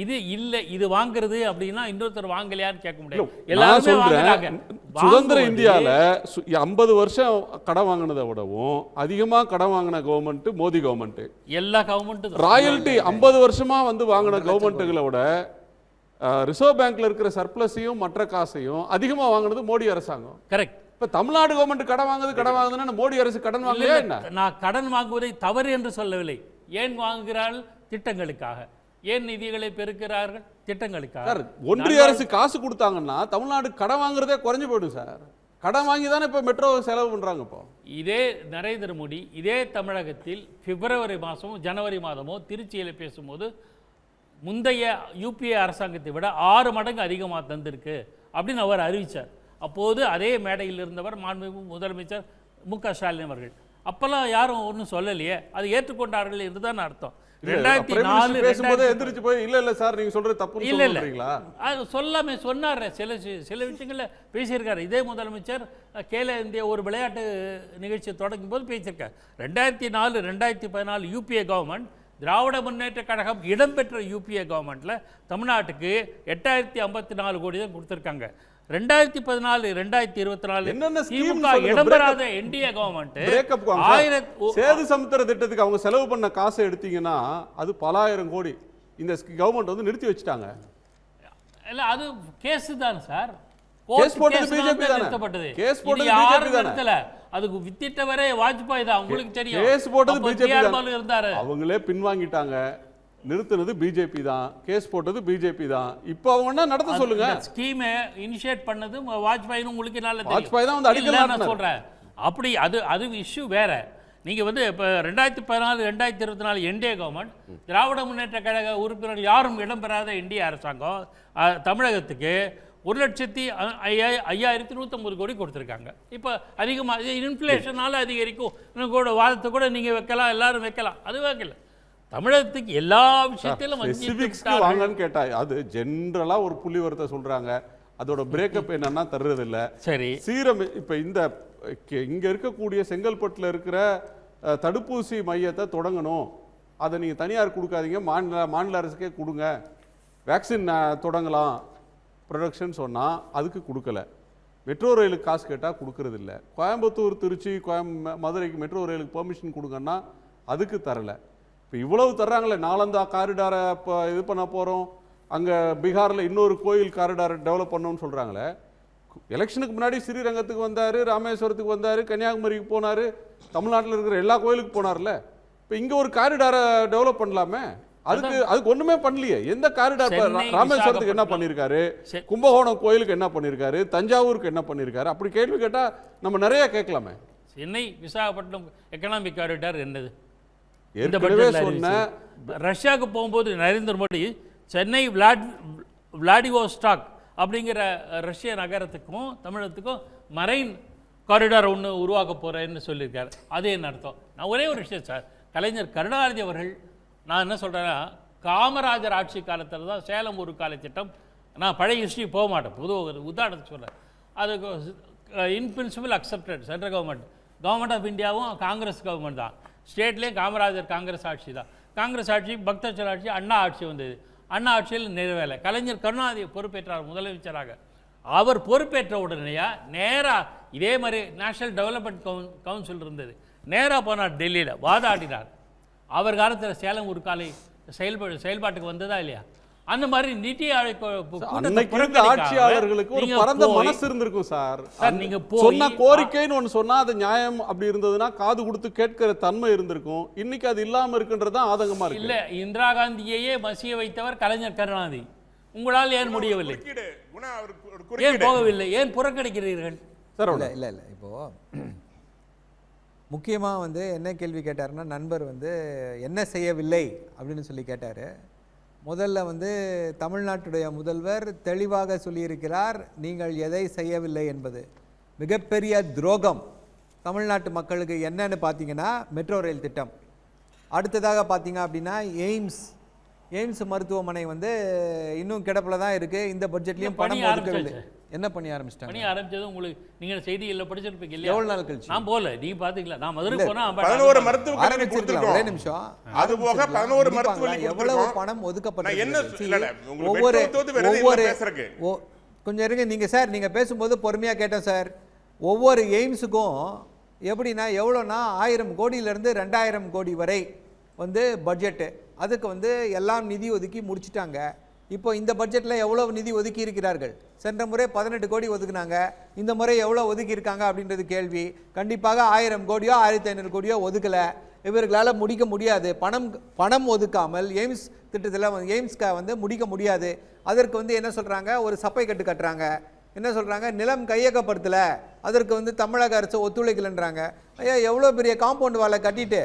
இது இல்லை, இது வாங்குறது அப்படின்னா இன்னொருத்தர் வாங்கலையான்னு கேட்க முடியாது. எல்லாருமே வாங்குறாங்க. சுதந்திர இந்தியாவில் 50 வருஷம் கடன் வாங்கினதை விடவும் அதிகமாக கடன் வாங்கின கவர்மெண்ட் மோடி கவர்மெண்ட். எல்லா கவர்மெண்ட்டும் ராயல்டி 50 வருஷமா வந்து வாங்கின கவர்மெண்ட்டுகளை விட ரிசர்வ் பேங்க்ல இருக்கிற சர்ப்ளஸையும் மற்ற காசையும் அதிகமாக வாங்கினது மோடி அரசாங்கம். கரெக்ட். இப்போ தமிழ்நாடு கவர்மெண்ட் கடன் வாங்குதுன்னா மோடி அரசு கடன் வாங்கலையா என்ன? நான் கடன் வாங்குவதை தவறு என்று சொல்லவில்லை. ஏன் வாங்குகிறார்கள்? திட்டங்களுக்காக. ஏன் நிதிகளை பெருக்கிறார்கள்? திட்டங்களுக்காக. ஒன்றிய அரசு காசு கொடுத்தாங்கன்னா தமிழ்நாடு கடன் வாங்குறதே குறைஞ்சு போயிடும் சார். கடன் வாங்கி தானே இப்போ மெட்ரோ செலவு பண்ணுறாங்க. இப்போ இதே நரேந்திர மோடி இதே தமிழகத்தில் பிப்ரவரி மாதமோ ஜனவரி மாதமோ திருச்சியில் பேசும்போது முந்தைய யூபிஏ அரசாங்கத்தை விட 6 மடங்கு அதிகமாக தந்திருக்கு அப்படின்னு அவர் அறிவித்தார். அப்போது அதே மேடையில் இருந்தவர் மாண்புமிகு முதலமைச்சர் மு.க. ஸ்டாலின் அவர்கள். அப்பெல்லாம் யாரும் ஒன்றும் சொல்லலையே, அது ஏற்றுக்கொண்டார்கள் என்று தான் அர்த்தம். 2004 பேசும்போது எந்திரிச்சு போய் இல்ல சார் நீங்க சொல்றது தப்புன்னு சொல்றீங்களா? அது சொல்லாமே சொன்னார். சில விஷயங்கள்ல பேசியிருக்காரு. இதே முதலமைச்சர் கேல இந்திய ஒரு விளையாட்டு நிகழ்ச்சியை தொடங்கும் போது பேசியிருக்கார். 2004 2014 யூபிஏ கவர்மெண்ட், திராவிட முன்னேற்ற கழகம் இடம்பெற்ற யூபிஏ கவர்மெண்ட்டில் தமிழ்நாட்டுக்கு 8054 கோடி தான் கொடுத்துருக்காங்க. 2014 2024 திமுக இடம்பெறாத என்டிஏ கவர்மெண்ட் சேது சமுத்திர திட்டத்துக்கு அவங்க செலவு பண்ண காசை எடுத்தீங்கன்னா அது பல ஆயிரம் கோடி இந்த கவர்மெண்ட் வந்து நிறுத்தி வச்சுட்டாங்க. இல்ல அது கேஸ் தான் சார். கேஸ் போட்டது பிஜேபி தானே. கேஸ் போட்டது பிஜேபி தானே. அதுக்கு வித்திட்டவரே வாஜ்பாய் தான், உங்களுக்கு தெரியும். கேஸ் போட்டது பிஜேபி தான் இருந்தாரு. அவங்களே பின்வாங்கிட்டாங்க. நிறுத்தினது பிஜேபி தான். கேஸ் போட்டது பிஜேபி தான். இப்போ அவங்க நடத்த சொல்லுங்க. ஸ்கீமை இனிஷியேட் பண்ணது வாஜ்பாய்னு உங்களுக்கு நல்ல தெரியும். வாஜ்பாய் தான் வந்து அடிக்கல நான் சொல்றேன். அப்படி அது இஷ்யூ வேற. நீங்க வந்து இப்போ 2014 2024 என்டிஏ கவர்மெண்ட், திராவிட முன்னேற்ற கழக உறுப்பினர் யாரும் இடம்பெறாத என்டிஏ அரசாங்கம் தமிழகத்துக்கு 1,05,150 கோடி கொடுத்துருக்காங்க. இப்போ அதிகமாக இன்ஃப்ளேஷனால அதிகரிக்கும் இன்னும் கூட வாதத்தை கூட நீங்கள் வைக்கலாம், எல்லாரும் வைக்கலாம். அது வைக்கல. தமிழகத்துக்கு எல்லா விஷயத்திலும் வாங்கன்னு கேட்டா அது ஜென்ரலா ஒரு புள்ளிவரத்தை சொல்றாங்க. அதோட பிரேக்கப் என்னன்னா தர்றது இல்லை. சரி, சீரம் இப்போ இங்க இருக்கக்கூடிய செங்கல்பட்டுல இருக்கிற தடுப்பூசி மையத்தை தொடங்கணும். அதை நீங்க தனியார் கொடுக்காதீங்க, மாநில அரசுக்கே கொடுங்க, வேக்சின் தொடங்கலாம் ப்ரொடக்ஷன் சொன்னால் அதுக்கு கொடுக்கல. மெட்ரோ ரயிலுக்கு காசு கேட்டால் கொடுக்கறது இல்லை. கோயம்புத்தூர் திருச்சி மதுரைக்கு மெட்ரோ ரயிலுக்கு பெர்மிஷன் கொடுங்கன்னா அதுக்கு தரலை. இப்போ இவ்வளவு தர்றாங்களே, நாலந்தா காரிடாரை இப்போ இது பண்ண போகிறோம், அங்கே பீகாரில் இன்னொரு கோயில் காரிடாரை டெவலப் பண்ணோன்னு சொல்கிறாங்களே. எலெக்ஷனுக்கு முன்னாடி ஸ்ரீரங்கத்துக்கு வந்தார், ராமேஸ்வரத்துக்கு வந்தார், கன்னியாகுமரிக்கு போனார், தமிழ்நாட்டில் இருக்கிற எல்லா கோயிலுக்கு போனார்ல. இப்போ இங்கே ஒரு காரிடாரை டெவலப் பண்ணலாமே. அதுக்கு ஒண்ணுமே பண்ணலையே. எந்த காரிடார் சென்னை, ராமேஸ்வரத்துக்கு என்ன விசாகப்பட்டினம். பண்ணியிருக்காரு, கும்பகோணம் கோயிலுக்கு என்ன பண்ணியிருக்காரு, தஞ்சாவூருக்கு என்ன பண்ணியிருக்காரு, அப்படி கேள்வி கேட்டா நம்ம நிறைய கேட்கலாமே. சென்னை விசாகப்பட்டினம் எக்கனாமிக் காரிடார் என்னது? ஏற்கனவே சொன்ன ரஷ்யாவுக்கு போகும்போது நரேந்திர மோடி சென்னை விளாடிவோஸ்டாக் அப்படிங்கிற ரஷ்ய நகரத்துக்கும் தமிழகத்துக்கும் மரைன் காரிடார் ஒன்று உருவாக்க போகிறேன்னு சொல்லியிருக்காரு. அது என்ன அர்த்தம்? நான் ஒரே ஒரு விஷயம் சார், கலைஞர் கருணாநிதி அவர்கள், நான் என்ன சொல்கிறேன்னா, காமராஜர் ஆட்சி காலத்தில் தான் சேலம் ஒரு காலை திட்டம், நான் பழைய ஹிஸ்ட்ரி போக மாட்டேன், பொது ஒரு உதாரணத்துக்கு சொல்கிறேன், அதுக்கு in principle accepted central government of இந்தியாவும் காங்கிரஸ் கவர்மெண்ட் தான், ஸ்டேட்லேயும் காங்கிரஸ் ஆட்சி தான். காங்கிரஸ் ஆட்சி, பக்தவச்சல ஆட்சி, அண்ணா ஆட்சி வந்தது. அண்ணா ஆட்சியில் நிறைவேறலை. கலைஞர் கருணாநிதி பொறுப்பேற்றார் முதலமைச்சராக. அவர் பொறுப்பேற்ற உடனேயா நேராக இதே மாதிரி நேஷனல் டெவலப்மெண்ட் கவுன்சில் இருந்தது, நேராக போனார் டெல்லியில், வாதாடினார். அவர் காலத்தில் சேலம் ஒரு காலை செயல்பாட்டுக்கு வந்ததா இல்லையா? அந்த மாதிரி நிதி ஆட்சியாளர்களுக்கு ஒரு பரந்த மனசு இருந்திருக்கும் சார். நீங்க சொன்ன கோரிக்கைன்னு ஒன்று சொன்னா அது நியாயம் அப்படி இருந்ததுன்னா காது கொடுத்து கேட்கிற தன்மை இருந்திருக்கும். இன்னைக்கு அது இல்லாம இருக்குன்றதுதான் ஆதங்கமா இருக்கு. இல்ல, இந்திரா காந்தியையே மசிய வைத்தவர் கலைஞர் கருணாநிதி. உங்களால் ஏன் முடியவில்லை? ஏன் போகவில்லை? ஏன் புறக்கணிக்கிறீர்கள்? இல்லை இல்லை இல்லை இப்போ முக்கியமாக வந்து என்ன கேள்வி கேட்டாருன்னா, நண்பர் வந்து என்ன செய்யவில்லை அப்படின்னு சொல்லி கேட்டார். முதல்ல வந்து தமிழ்நாட்டுடைய முதல்வர் தெளிவாக சொல்லியிருக்கிறார், நீங்கள் எதை செய்யவில்லை என்பது. மிகப்பெரிய துரோகம் தமிழ்நாட்டு மக்களுக்கு என்னன்னு பார்த்தீங்கன்னா மெட்ரோ ரயில் திட்டம். அடுத்ததாக பார்த்தீங்க அப்படின்னா எய்ம்ஸ் மருத்துவமனை வந்து இன்னும் கிடப்பில் தான் இருக்குது. இந்த பட்ஜெட்லேயும் பணம் ஒதுக்கவில்லை. என்ன பண்ணி ஆரம்பிச்சிட்டாங்க? பணி ஆரம்பிச்சது உங்களுக்கு நீங்கள் செய்தியில் படிச்சிருப்பீங்க இல்லையா? எவ்வளோ நாள் கழிச்சு? நான் போகல, நீங்கள் பார்த்தீங்களா? நான் மதுரை போனால் 11 மருத்துவ கல்லூரி ஒரே கொடுத்திருக்கோம். நிமிஷம். அது போக 11 மருத்துவ கல்லூரி எவ்வளவு கொடுத்திருக்கோம். பணம் நான் என்ன ஒதுக்கப்பட்டது? ஒவ்வொரு பேசுறதுக்கு கொஞ்சம் இருங்க. நீங்கள் சார் நீங்கள் பேசும்போது பொறுமையாக கேட்டேன் சார். ஒவ்வொரு எய்ம்ஸுக்கும் எப்படின்னா எவ்வளோனா 1000 கோடியிலேருந்து 2000 கோடி வரை வந்து பட்ஜெட்டு. அதுக்கு வந்து எல்லாம் நிதி ஒதுக்கி முடிச்சிட்டாங்க. இப்போ இந்த பட்ஜெட்டில் எவ்வளோ நிதி ஒதுக்கி இருக்கிறார்கள்? சென்ற முறை 18 கோடி ஒதுக்குனாங்க, இந்த முறை எவ்வளோ ஒதுக்கி இருக்காங்க அப்படின்றது கேள்வி. கண்டிப்பாக 1000 கோடியோ 1500 கோடியோ ஒதுக்கலை. இவர்களால் முடிக்க முடியாது. பணம் ஒதுக்காமல் எய்ம்ஸ் திட்டத்தில் எய்ம்ஸ்க்கு வந்து முடிக்க முடியாது. அதற்கு வந்து என்ன சொல்கிறாங்க, ஒரு சப்பை கட்டுறாங்க. என்ன சொல்கிறாங்க, நிலம் கையகப்படுத்தலை, அதற்கு வந்து தமிழக அரசு ஒத்துழைக்கலைன்றாங்க. ஐயா, எவ்வளோ பெரிய காம்பவுண்ட் வாலை கட்டிட்டு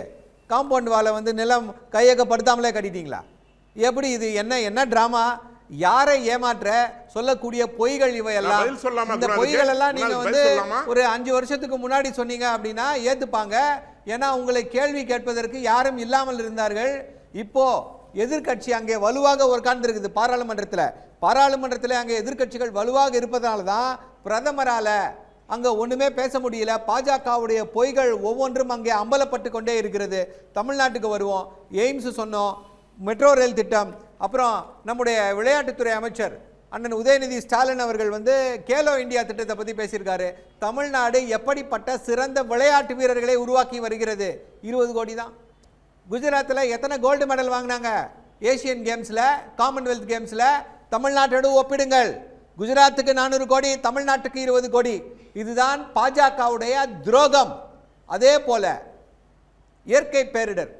காம்பவுண்ட் வாலை வந்து நிலம் கையகப்படுத்தாமலே கட்டிட்டீங்களா? எப்படி இது? என்ன டிராமா? யாரை ஏமாற்ற சொல்லக்கூடிய பொய்கள் இவையெல்லாம். இந்த பொய்கள் எல்லாம் நீங்க வந்து ஒரு 5 வருஷத்துக்கு முன்னாடி சொன்னீங்க அப்படின்னா ஏத்துப்பாங்க. ஏன்னா உங்களை கேள்வி கேட்பதற்கு யாரும் இல்லாமல் இருந்தார்கள். இப்போ எதிர்கட்சி அங்கே வலுவாக உட்கார்ந்துருக்குது பாராளுமன்றத்தில் அங்கே எதிர்கட்சிகள் வலுவாக இருப்பதனால தான் பிரதமரால அங்கே ஒன்றுமே பேச முடியல. பாஜகவுடைய பொய்கள் ஒவ்வொன்றும் அங்கே அம்பலப்பட்டு கொண்டே இருக்கிறது. தமிழ்நாட்டுக்கு வருவோம். எய்ம்ஸ் சொன்னோம், மெட்ரோ ரயில் திட்டம், அப்புறம் நம்முடைய விளையாட்டுத்துறை அமைச்சர் அண்ணன் உதயநிதி ஸ்டாலின் அவர்கள் வந்து கேலோ இந்தியா திட்டத்தை பற்றி பேசியிருக்காரு. தமிழ்நாடு எப்படிப்பட்ட சிறந்த விளையாட்டு வீரர்களை உருவாக்கி வருகிறது. 20 கோடி தான். குஜராத்தில் எத்தனை கோல்டு மெடல் வாங்கினாங்க ஏசியன் கேம்ஸில், காமன்வெல்த் கேம்ஸில்? தமிழ்நாட்டோடு ஒப்பிடுங்கள். குஜராத்துக்கு 400 கோடி, தமிழ்நாட்டுக்கு 20 கோடி. இதுதான் பாஜகவுடைய துரோகம். அதே போல இயற்கை பேரிடர்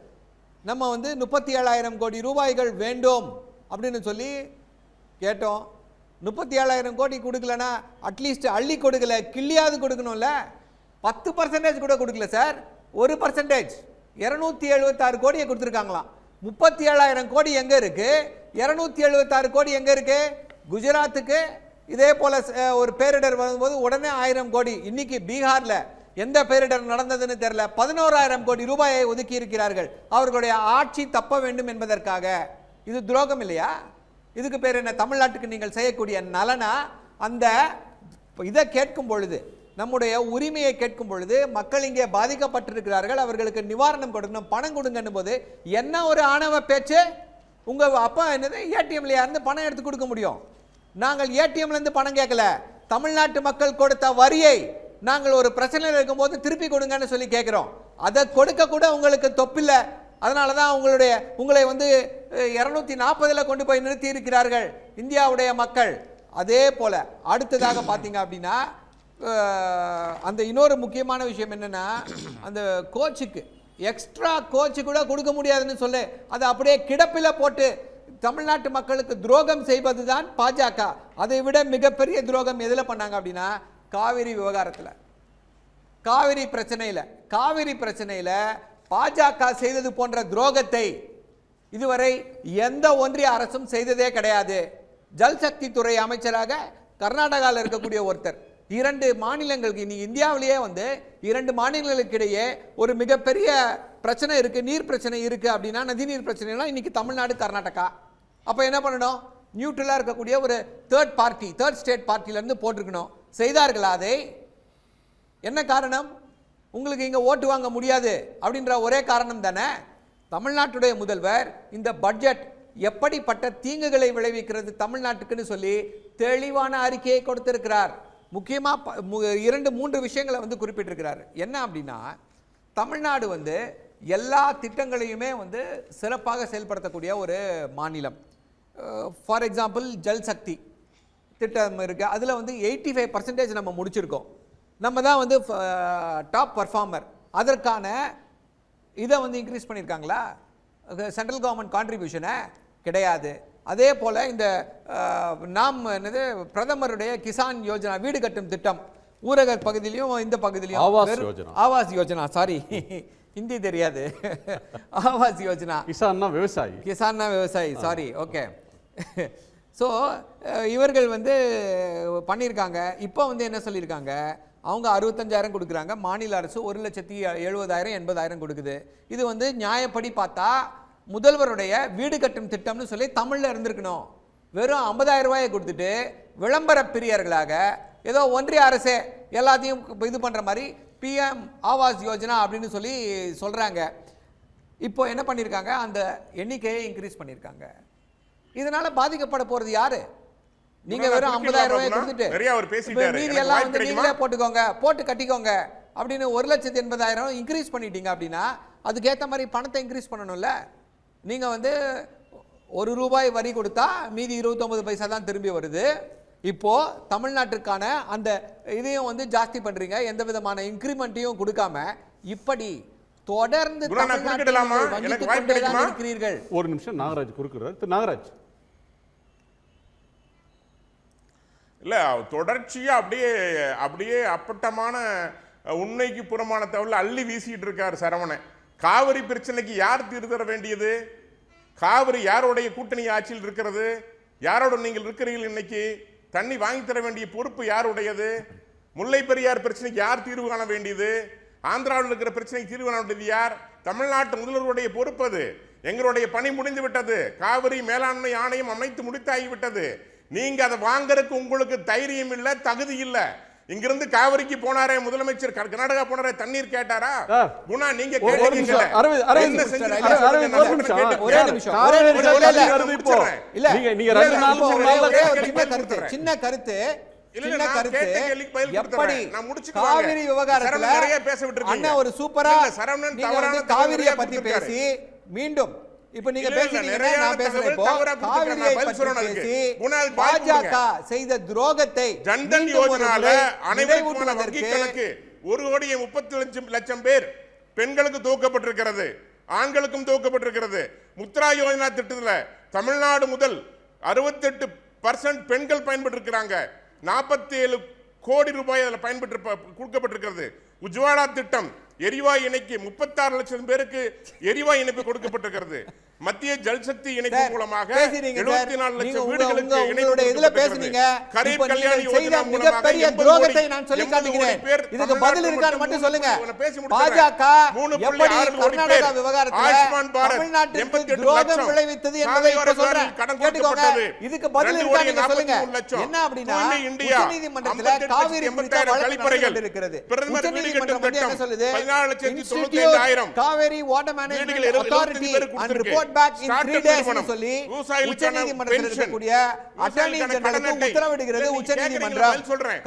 நம்ம வந்து 37,000 கோடி ரூபாய்கள் வேண்டும் அப்படின்னு சொல்லி கேட்டோம். 37,000 கோடி கொடுக்கலன்னா அட்லீஸ்ட் அள்ளி கொடுக்கல, கிள்ளியாவது கொடுக்கணும்ல. 10% கூட கொடுக்கல சார், 1%. 276 கோடியை கொடுத்துருக்காங்களாம். 37,000 கோடி எங்கே இருக்கு? 276 கோடி எங்கே இருக்கு? குஜராத்துக்கு இதே போல ஒரு பேரிடர் வரும்போது உடனே 1000 கோடி. இன்னைக்கு பீகார்ல எந்த பேரிடர் நடந்ததுன்னு தெரியல, 11,000 கோடி ரூபாயை ஒதுக்கி இருக்கிறார்கள் அவர்களுடைய ஆட்சி தப்ப வேண்டும் என்பதற்காக. இது துரோகம் இல்லையா? இதுக்கு பேர் என்ன? தமிழ்நாட்டுக்கு நீங்கள் செய்யக்கூடிய நலனா? அந்த இதை கேட்கும் பொழுது, நம்முடைய உரிமையை கேட்கும் பொழுது, மக்கள் இங்கே பாதிக்கப்பட்டிருக்கிறார்கள், அவர்களுக்கு நிவாரணம் கொடுக்கணும், பணம் கொடுங்கன்னும் போது என்ன ஒரு ஆணவ பேச்சு? உங்க அப்பா என்னது ஏடிஎம்ல இருந்து பணம் எடுத்து கொடுக்க முடியும்? நாங்கள் ஏடிஎம்ல இருந்து பணம் கேட்கல. தமிழ்நாட்டு மக்கள் கொடுத்த வரியை நாங்கள் ஒரு பிரச்சனையில் இருக்கும்போது திருப்பி கொடுங்கன்னு சொல்லி கேட்கிறோம். அதை கொடுக்க கூட உங்களுக்கு தொப்பில்லை. அதனால தான் உங்களை வந்து 240 கொண்டு போய் நிறுத்தி இருக்கிறார்கள் இந்தியாவுடைய மக்கள். அதே போல அடுத்ததாக பார்த்தீங்க அப்படின்னா அந்த இன்னொரு முக்கியமான விஷயம் என்னன்னா, அந்த கோச்சுக்கு எக்ஸ்ட்ரா கோச் கூட கொடுக்க முடியாதுன்னு சொல்லு. அதை அப்படியே கிடப்பில் போட்டு தமிழ்நாட்டு மக்களுக்கு துரோகம் செய்வதுதான் பாஜக. அதை விட மிகப்பெரிய துரோகம் எதில் பண்ணாங்க அப்படின்னா காவிரி விவகாரத்தில், காவிரி பிரச்சனையில் பாஜக செய்தது போன்ற துரோகத்தை இதுவரை எந்த ஒன்றிய அரசும் செய்ததே கிடையாது. ஜல்சக்தி துறை அமைச்சராக கர்நாடகாவில் இருக்கக்கூடிய ஒருத்தர், 2 மாநிலங்களுக்கு, இன்னைக்கு இந்தியாவிலேயே 2 மாநிலங்களுக்கு இடையே ஒரு மிகப்பெரிய பிரச்சனை இருக்கு, நீர் பிரச்சனை இருக்கு அப்படின்னா, நதிநீர் பிரச்சனைலாம் இன்னைக்கு தமிழ்நாடு, கர்நாடகா. அப்போ என்ன பண்ணணும்? நியூட்ரலாக இருக்கக்கூடிய ஒரு தேர்ட் ஸ்டேட் பார்ட்டிலேருந்து போட்டிருக்கணும். செய்தார்களா அதை? என்ன காரணம்? உங்களுக்கு இங்கே ஓட்டு வாங்க முடியாது அப்படின்ற ஒரே காரணம் தானே. தமிழ்நாட்டுடைய முதல்வர் இந்த பட்ஜெட் எப்படிப்பட்ட தீங்குகளை விளைவிக்கிறது தமிழ்நாட்டுக்குன்னு சொல்லி தெளிவான அறிக்கையை கொடுத்திருக்கிறார். முக்கியமாக 2-3 விஷயங்களை குறிப்பிட்டிருக்கிறார். என்ன அப்படின்னா, தமிழ்நாடு எல்லா திட்டங்களையுமே சிறப்பாக செயல்படுத்தக்கூடிய ஒரு மாநிலம். ஃபார் எக்ஸாம்பிள் ஜல்சக்தி திட்டம் இருக்குது, அதில் 85% நம்ம முடிச்சிருக்கோம். நம்ம தான் டாப் பர்ஃபார்மர். அதற்கான இதை இன்க்ரீஸ் பண்ணியிருக்காங்களா? சென்ட்ரல் கவர்மெண்ட் கான்ட்ரிபியூஷனை கிடையாது. அதே போல் இந்த பிரதமருடைய கிசான் யோஜனா வீடு கட்டும் திட்டம், ஊரக பகுதியிலையும் இந்த பகுதியிலையும் ஆவாஸ் யோஜனா, சாரி ஹிந்தி தெரியாது, ஆவாஸ் யோஜனா, கிசான்னா விவசாயி, சாரி, ஓகே. ஸோ இவர்கள் பண்ணியிருக்காங்க. இப்போ என்ன சொல்லியிருக்காங்க, அவங்க 65,000 கொடுக்குறாங்க, மாநில அரசு 1,70,000 80,000 கொடுக்குது. இது நியாயப்படி பார்த்தா முதல்வருடைய வீடு கட்டும் திட்டம்னு சொல்லி தமிழில் இருந்திருக்கணும். வெறும் 50,000 ரூபாயை கொடுத்துட்டு விளம்பர பிரியர்களாக ஏதோ ஒன்றிய அரசே எல்லாத்தையும் இது பண்ணுற மாதிரி PM ஆவாஸ் யோஜனா அப்படின்னு சொல்லி சொல்கிறாங்க. இப்போ என்ன பண்ணியிருக்காங்க, அந்த எண்ணிக்கையை இன்க்ரீஸ் பண்ணியிருக்காங்க. இதனால் பாதிக்கப்பட போகிறது யார்? நீங்க வெறும் 50,000 ரூபாயை கொடுத்துட்டு மீதி எல்லாம் நீங்களே போட்டு கட்டிக்கோங்க அப்படின்னு 1,80,000 இன்க்ரீஸ் பண்ணிட்டீங்க அப்படின்னா அதுக்கேற்ற மாதிரி பணத்தை இன்க்ரீஸ் பண்ணணும்ல. நீங்க 1 ரூபாய் வரி கொடுத்தா மீதி 29 பைசா தான் திரும்பி வருது. இப்போ தமிழ்நாட்டுக்கான அந்த இதையும் ஜாஸ்தி பண்றீங்க, எந்த விதமான இன்கிரிமெண்ட்டையும் கொடுக்காம இப்படி தொடர்ந்து இருக்கிறீர்கள். ஒரு நிமிஷம், நாகராஜ் குறுக்கிறார். நாகராஜ், இல்லை, தொடர்ச்சியாக அப்படியே அப்பட்டமான உண்மைக்கு புறமான தகவல் அள்ளி வீசிட்டு இருக்கார் சரவணன். காவிரி பிரச்சனைக்கு யார் தீர்வு தர வேண்டியது? காவிரி யாருடைய கூட்டணி ஆட்சியில் இருக்கிறது? யாரோட நீங்கள் இருக்கிறீர்கள்? இன்னைக்கு தண்ணி வாங்கி தர வேண்டிய பொறுப்பு யாருடையது? முல்லை பெரியார் பிரச்சனைக்கு யார் தீர்வு காண வேண்டியது? ஆந்திராவில் இருக்கிற பிரச்சனைக்கு தீர்வு காண வேண்டியது யார்? தமிழ்நாட்டு முதல்வருடைய பொறுப்பு அது. எங்களுடைய பணி முடிந்து விட்டது. காவிரி மேலாண்மை ஆணையம் அமைத்து முடித்தாகிவிட்டது. நீங்க அதை வாங்கறதுக்கு உங்களுக்கு தைரியம் இல்ல, தகுதி இல்ல. இங்கிருந்து காவிரிக்கு போனாரே முதலமைச்சர், கர்நாடகா போனாரே, தண்ணீர் கேட்டாரா? குணா, நீங்க சின்ன கருத்து எப்படி காவிரி விவகாரத்துல நிறைய பேச விட்டுருக்கீங்க. ஒரு சூப்பரா காவிரியை பத்தி பேசி மீண்டும் இப்ப நீங்க பேசுறீங்க, நான் பேசுறேன். இப்போ காவிரியை பற்றி பேசி பாஜக செய்த துரோகத்தை ஜன்தன் யோஜனால அனைவருக்குமான வங்கி கணக்கு 1,30,00,000 பேர் பெண்களுக்கு துவக்கப்பட்டிருக்கிறது, ஆண்களுக்கும் துவக்கப்பட்டிருக்கிறது. முத்ரா யோஜனா திட்டத்தில் தமிழ்நாடு முதல் 68% பெண்கள் பயன்பெற்றிருக்கிறாங்க. 47 கோடி ரூபாய் அதில் கொடுக்கப்பட்டிருக்கிறது. உஜ்வாலா திட்டம் எரிவாயு இணைக்கு 36 லட்சம் பேருக்கு எரிவாயு இணைப்பு கொடுக்கப்பட்டிருக்கிறது. மத்திய ஜல்சக்தி இணைப்பு மூலமாக 74 லட்சம் வீடுகளுக்கு இணைப்பு இதுல பேசுனீங்க. கரீப் கல்யாணி யோஜனா மிகப்பெரிய துரோகத்தை நான் சொல்லி காட்டுகிறேன். இதுக்கு பதில் இருக்கான்னு மட்டும் சொல்லுங்க. பாஜக எப்படி கர்நாடகா விவகாரத்துல தமிழ்நாட்டுக்கு துரோகம் விளைவித்தது என்பதை இப்ப சொல்றேன், கேட்டுக்கோங்க. இதுக்கு பதில் இருக்கான்னு நீங்க சொல்லுங்க. என்ன அப்படின்னா, உச்சநீதிமன்றத்துல காவிரி குறித்த வழக்கு இருக்கிறது. உச்சநீதிமன்றம் என்ன சொல்லுது? Kaveri water management authority and report back in 3 days னு சொல்லி உச்சநீதிமன்றத்தில் இருக்கக்கூடிய அட்டர்னி ஜெனரலுக்கு உத்தரவிடுகிறது உச்சநீதிமன்றம்.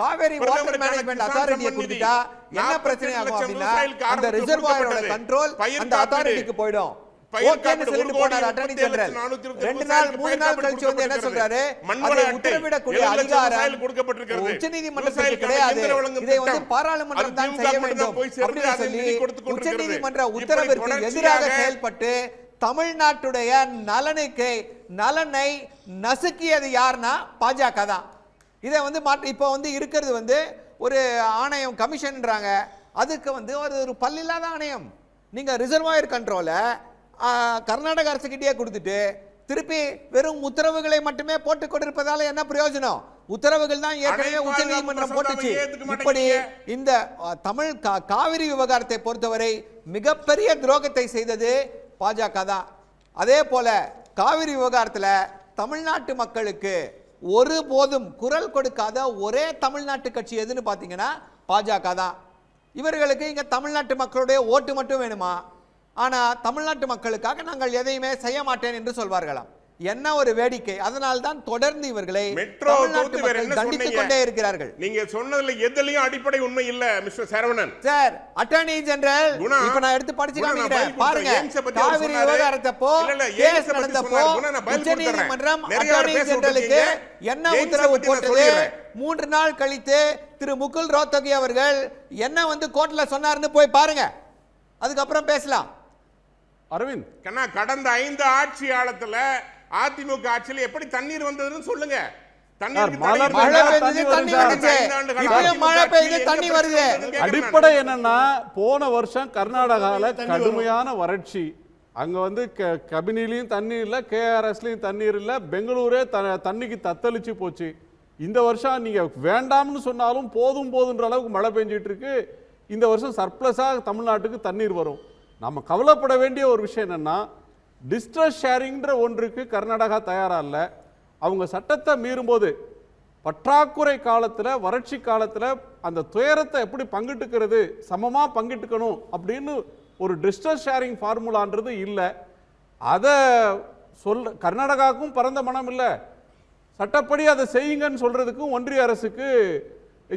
காவேரி வாட்டர் மேனேஜ்மென்ட் அத்தாரிட்டியை கொடுத்துட்டா என்ன பிரச்சனை ஆகும் அப்படின்னா, அந்த ரிசர்வாயரோட கண்ட்ரோல் அந்த அத்தாரிட்டிக்கு போய்டும். ஓகேன்னு சொல்லிட்டு போனார் அட்டர்னி ஜெனரல். 2 நாள் 3 நாள் கழிச்சு வந்து என்ன சொல்றாரு, அதை உத்தரவிடக்கூடிய அதிகாரம் உச்சநீதிமன்றத்துக்கு கிடையாது, இதை வந்து பாராளுமன்றம் தான் செய்ய வேண்டும் அப்படின்னு சொல்லி உச்சநீதிமன்ற உத்தரவிற்கு எதிராக செயல்பட்டு தமிழ்நாட்டுடைய நலனை நசுக்கியது யாருன்னா பாஜக தான். இதை வந்து இப்போ வந்து இருக்கிறது வந்து ஒரு ஆணையம் கமிஷன்ன்றாங்க, அதுக்கு வந்து ஒரு பல்லில்லாத ஆணையம். நீங்க ரிசர்வாயர் கண்ட்ரோலை கர்நாடக அரசுக்கிட்டே கொடுத்துட்டு திருப்பி வெறும் உத்தரவுகளை மட்டுமே போட்டுக் கொண்டிருப்பதால என்ன பிரயோஜனம்? உத்தரவுகள் தான் ஏற்கனவே உச்சநீதிமன்றம் போட்டுச்சு. இப்படி இந்த தமிழ் காவிரி விவகாரத்தை பொறுத்தவரை மிகப்பெரிய துரோகத்தை செய்தது பாஜக தான். அதே போல காவிரி விவகாரத்தில் தமிழ்நாட்டு மக்களுக்கு ஒருபோதும் குரல் கொடுக்காத ஒரே தமிழ்நாட்டு கட்சி எதுன்னு பார்த்தீங்கன்னா பாஜக தான். இவர்களுக்கு இங்கே தமிழ்நாட்டு மக்களுடைய ஓட்டு மட்டும் வேணுமா, ஆனால் தமிழ்நாட்டு மக்களுக்காக நாங்கள் எதையுமே செய்ய மாட்டேன் என்று சொல்வார்களாம். என்ன ஒரு வேடிக்கை! அதனால் தான் தொடர்ந்து இவர்களை தண்டித்துக் கொண்டே இருக்கிறார்கள். நீங்க சொன்னதுல எதுலயும் அடிப்படை உண்மை இல்ல mister Saravanan sir. Attorney general இப்ப நான் எடுத்து படிச்சு காமிக்கிறேன் பாருங்க. காவிரி விவகாரத்தப்போ கேஸ் நடந்தப்போ உச்சநீதிமன்றம் அட்டர்னி ஜெனரலுக்கு என்ன உத்தரவு போட்டது? 3 நாள் கழித்து திரு முகுல் ரோத்தகி அவர்கள் என்ன வந்து கோர்ட்ல சொன்னார்னு போய் பாருங்க, அதுக்கப்புறம் பேசலாம். அரவிந்த் கண்ணா, கடந்த 5 ஆட்சி காலத்துல அதிமுக ஆட்சியில் எப்படி தண்ணீர் வந்ததுன்னு சொல்லுங்க. அடிப்படை என்னன்னா, போன வருஷம் கர்நாடகால கடுமையான வறட்சி, அங்க வந்து கபினிலையும் தண்ணி இல்ல, கேஆர்எஸ்லயும் தண்ணீர் இல்ல, பெங்களூரே தண்ணிக்கு தத்தளிச்சு போச்சு. இந்த வருஷம் நீங்க வேண்டாம்னு சொன்னாலும் போதும் போதுன்ற அளவுக்கு மழை பெஞ்சிட்டு இருக்கு. இந்த வருஷம் சர்ப்ளஸா தமிழ்நாட்டுக்கு தண்ணீர் வரும். நம்ம கவலைப்பட வேண்டிய ஒரு விஷயம் என்னன்னா, டிஸ்ட்ரஸ் ஷேரிங்ன்ற ஒன்றுக்கு கர்நாடகா தயாரா இல்லை. அவங்க சட்டத்தை மீறும்போது பற்றாக்குறை காலத்தில், வறட்சி காலத்தில் அந்த துயரத்தை எப்படி பங்கிட்டுக்கிறது, சமமாக பங்கிட்டுக்கணும் அப்படின்னு ஒரு டிஸ்ட்ரஸ் ஷேரிங் ஃபார்முலான்றது இல்லை. அதை கர்நாடகாவுக்கும் பரந்த மனம் இல்லை. சட்டப்படி அதை செய்யுங்கன்னு சொல்றதுக்கும் ஒன்றிய அரசுக்கு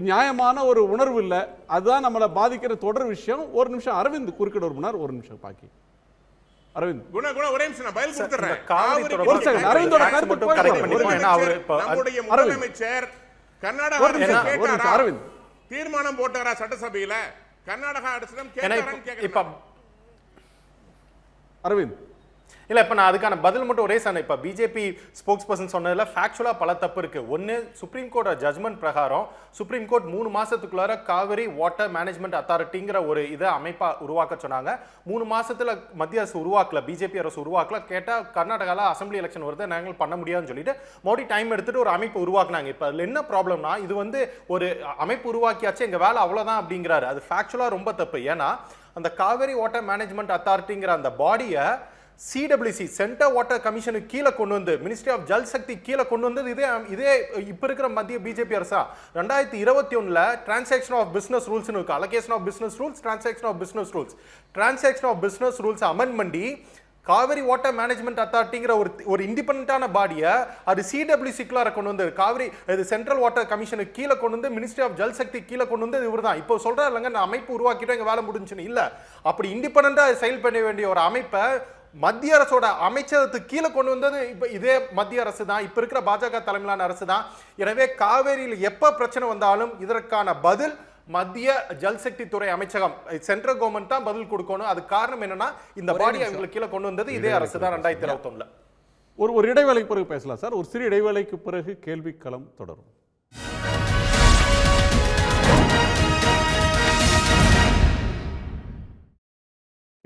நியாயமான ஒரு உணர்வு இல்லை. அதுதான் நம்மளை பாதிக்கிற தொடர் விஷயம். ஒரு நிமிஷம் அரவிந்த் குறுக்கிட விரும்பினார், ஒரு நிமிஷம் பாக்கி. அரவிந்த் ஒரே நிமிஷம் நான் பதில் கொடுத்துறேன். அரவிந்தோட கருத்து நம்முடைய முதலமைச்சர் கர்நாடகா அரவிந்த் தீர்மானம் போட்டாரா சட்டசபையில? கர்நாடகா அரசிடம் கேட்டாரான்னு அரவிந்த் இல்லை, இப்போ நான் அதுக்கான பதில் மட்டும் ஒரே சொன்னேன். இப்போ பிஜேபி ஸ்போக்ஸ் பர்சன் சொன்னதில் ஃபேக்சுவலாக பல தப்பு இருக்குது. ஒன்று, சுப்ரீம் கோர்ட் ஜட்மெண்ட் பிரகாரம் சுப்ரீம் கோர்ட் 3 மாதத்துக்குள்ளார காவிரி வாட்டர் மேனேஜ்மெண்ட் அத்தாரிட்டிங்கிற ஒரு இதை அமைப்பாக உருவாக்க சொன்னாங்க. 3 மாதத்தில் மத்திய அரசு உருவாக்கல, பிஜேபி அரசு உருவாக்கல. கேட்டால் கர்நாடகாவில் அசம்பிளி எலெக்ஷன் வருது, நாங்கள் பண்ண முடியாதுன்னு சொல்லிட்டு மோடி டைம் எடுத்துட்டு ஒரு அமைப்பு உருவாக்குனாங்க. இப்போ அதில் என்ன ப்ராப்ளம்னா, இது வந்து ஒரு அமைப்பு உருவாக்கியாச்சு, எங்கள் வேலை அவ்வளோதான் அப்படிங்கிறாரு. அது ஃபேக்சுவலாக ரொம்ப தப்பு. ஏன்னா அந்த காவிரி வாட்டர் மேனேஜ்மெண்ட் அத்தாரிட்டிங்கிற அந்த பாடியை சிடபிள்யூசி சென்டர் வாட்டர் கமிஷனுக்கு கீழே கொண்டு வந்து, மினிஸ்ட்ரி ஆஃப் ஜல் சக்தி கீழே கொண்டு வந்தது இதே இப்போ இருக்கிற மத்திய பிஜேபி அரசா. 2021 டிரான்சாக்ஷன் ஆஃப் பிசினஸ் ரூல்ஸ் இருக்கு. Allocation of business rules, transaction of business rules amend பண்ணி காவிரி வாட்டர் மேனேஜ்மெண்ட் அத்தாரிட்டிங்கிற ஒரு இண்டிபெண்டன்டான பாடியை அது சிடபிள்யூசிக்குள்ளார கொண்டு வந்து, காவிரி சென்ட்ரல் வாட்டர் கமிஷனுக்கு கீழே கொண்டு வந்து, மினிஸ்ட்ரி ஆஃப் ஜல் சக்தி கீழே கொண்டு வந்து இவர் தான் இப்போ சொல்றாரு இல்லைங்க, நான் அமைப்பு உருவாக்கிட்டோம், எங்க வேலை முடிஞ்சுன்னு. இல்லை, அப்படி இண்டிபெண்டா செயல் பண்ண வேண்டிய ஒரு அமைப்பை மத்திய அரசோட அமைச்சகத்துக்கு கீழே கொண்டு வந்தது இப்போ இதே மத்திய அரசு தான், இப்போ இருக்கிற பாஜக தலைமையிலான அரசு தான். எனவே காவேரியில் எப்போ பிரச்சனை வந்தாலும் இதற்கான பதில் மத்திய ஜல்சக்தி துறை அமைச்சகம், சென்ட்ரல் கவர்மெண்ட் தான் பதில் கொடுக்கணும். அது காரணம் என்னன்னா, இந்த பாடி அவங்களுக்கு கீழே கொண்டு வந்தது இதே அரசு தான் 2021. ஒரு இடைவேளைக்கு பிறகு பேசலாம் சார். ஒரு சிறு இடைவேளைக்கு பிறகு கேள்விக்களம் தொடரும்.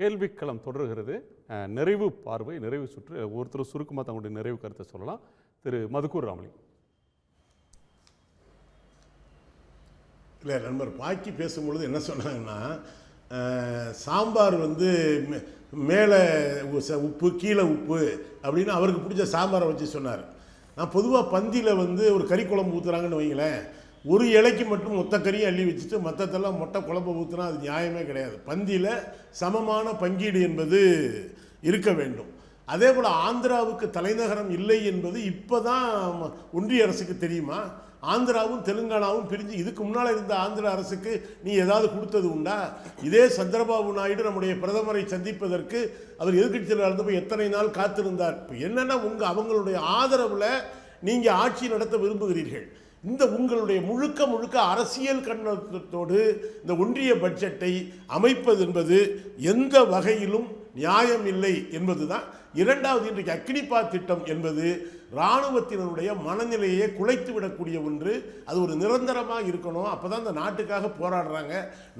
கேள்விக்களம் தொடர்கிறது. நிறைவு பார்வை, நிறைவு சுற்று. ஒருத்தர் சுருக்கமாக தங்களுடைய நிறைவு கருத்தை சொல்லலாம். திரு மதுக்கூர் ராமலிங்கம். இல்லை, நண்பர் பாக்கி பேசும்பொழுது என்ன சொன்னாங்கன்னா, சாம்பார் வந்து மேலே உப்பு கீழே உப்பு அப்படின்னு அவருக்கு பிடிச்ச சாம்பாரை வச்சு சொன்னார். நான் பொதுவாக பந்தியில் வந்து ஒரு கறி குழம்பு ஊற்றுறாங்கன்னு வைங்களேன், ஒரு இலைக்கு மட்டும் மொத்த கறியை அள்ளி வச்சுட்டு மற்றத்தெல்லாம் மொட்டை குழம்பு ஊற்றுனா அது நியாயமே கிடையாது. பந்தியில் சமமான பங்கீடு என்பது இருக்க வேண்டும். அதே போல் ஆந்திராவுக்கு தலைநகரம் இல்லை என்பது இப்போ தான் ஒன்றிய அரசுக்கு தெரியுமா? ஆந்திராவும் தெலுங்கானாவும் பிரிஞ்சு இதுக்கு முன்னால் இருந்த ஆந்திர அரசுக்கு நீ ஏதாவது கொடுத்தது உண்டா? இதே சந்திரபாபு நாயுடு நம்முடைய பிரதமரை சந்திப்பதற்கு அவர் எதிர்க்கட்சியில் இருந்தப்போ எத்தனை நாள் காத்திருந்தார். இப்போ என்னன்னா அவங்களுடைய ஆதரவில் நீங்கள் ஆட்சி நடத்த விரும்புகிறீர்கள். இந்த உங்களுடைய முழுக்க அரசியல் கண்ணோட்டத்தோடு இந்த ஒன்றிய பட்ஜெட்டை அமைப்பது என்பது எந்த வகையிலும் நியாயம் இல்லை என்பதுதான். இரண்டாவது, இன்றைக்கு அக்னிபாத் திட்டம் என்பது இராணுவத்தினருடைய மனநிலையை குலைத்து விடக்கூடிய ஒன்று. அது ஒரு நிரந்தரமாக இருக்கணும். அப்போ தான் இந்த நாட்டுக்காக போராடுறாங்க.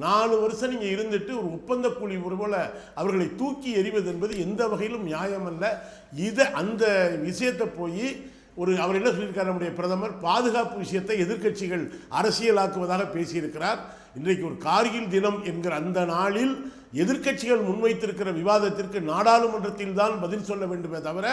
4 வருஷம் நீங்கள் இருந்துட்டு ஒரு ஒப்பந்த கூலி போல அவர்களை தூக்கி எறிவது என்பது எந்த வகையிலும் நியாயம் அல்ல. இதை அந்த விஷயத்தை போய் அவர் என்ன சொல்லியிருக்கார், நம்முடைய பிரதமர் பாதுகாப்பு விஷயத்தை எதிர்க்கட்சிகள் அரசியலாக்குவதாக பேசியிருக்கிறார். இன்றைக்கு ஒரு கார்கில் தினம் என்கிற அந்த நாளில் எதிர்க்கட்சிகள் முன்வைத்திருக்கிற விவாதத்திற்கு நாடாளுமன்றத்தில் தான் பதில் சொல்ல வேண்டுமே தவிர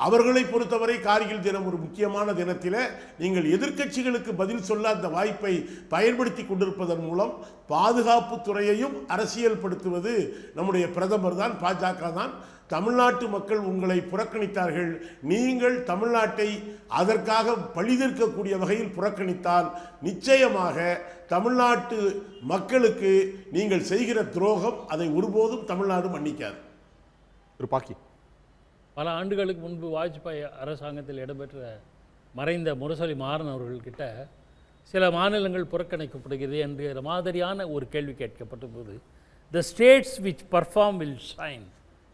அவர்களை பொறுத்தவரை கார்கில் தினம் ஒரு முக்கியமான தினத்தில் நீங்கள் எதிர்க்கட்சிகளுக்கு பதில் சொல்ல அந்த வாய்ப்பை பயன்படுத்தி கொண்டிருப்பதன் மூலம் பாதுகாப்பு துறையையும் அரசியல்படுத்துவது நம்முடைய பிரதமர் தான், பாஜக தான். தமிழ்நாட்டு மக்கள் உங்களை புறக்கணித்தார்கள். நீங்கள் தமிழ்நாட்டை அதற்காக பழிதீர்க்கக்கூடிய வகையில் புறக்கணித்தால் நிச்சயமாக தமிழ்நாட்டு மக்களுக்கு நீங்கள் செய்கிற துரோகம் அதை ஒருபோதும் தமிழ்நாடு மன்னிக்காது. பல ஆண்டுகளுக்கு முன்பு வாஜ்பாய் அரசாங்கத்தில் இடம்பெற்ற மறைந்த முரசொலி மாறன் அவர்கள்கிட்ட சில மாநிலங்கள் புறக்கணிக்கப்படுகிறது என்ற மாதிரியான ஒரு கேள்வி கேட்கப்பட்ட போது த states which perform will shine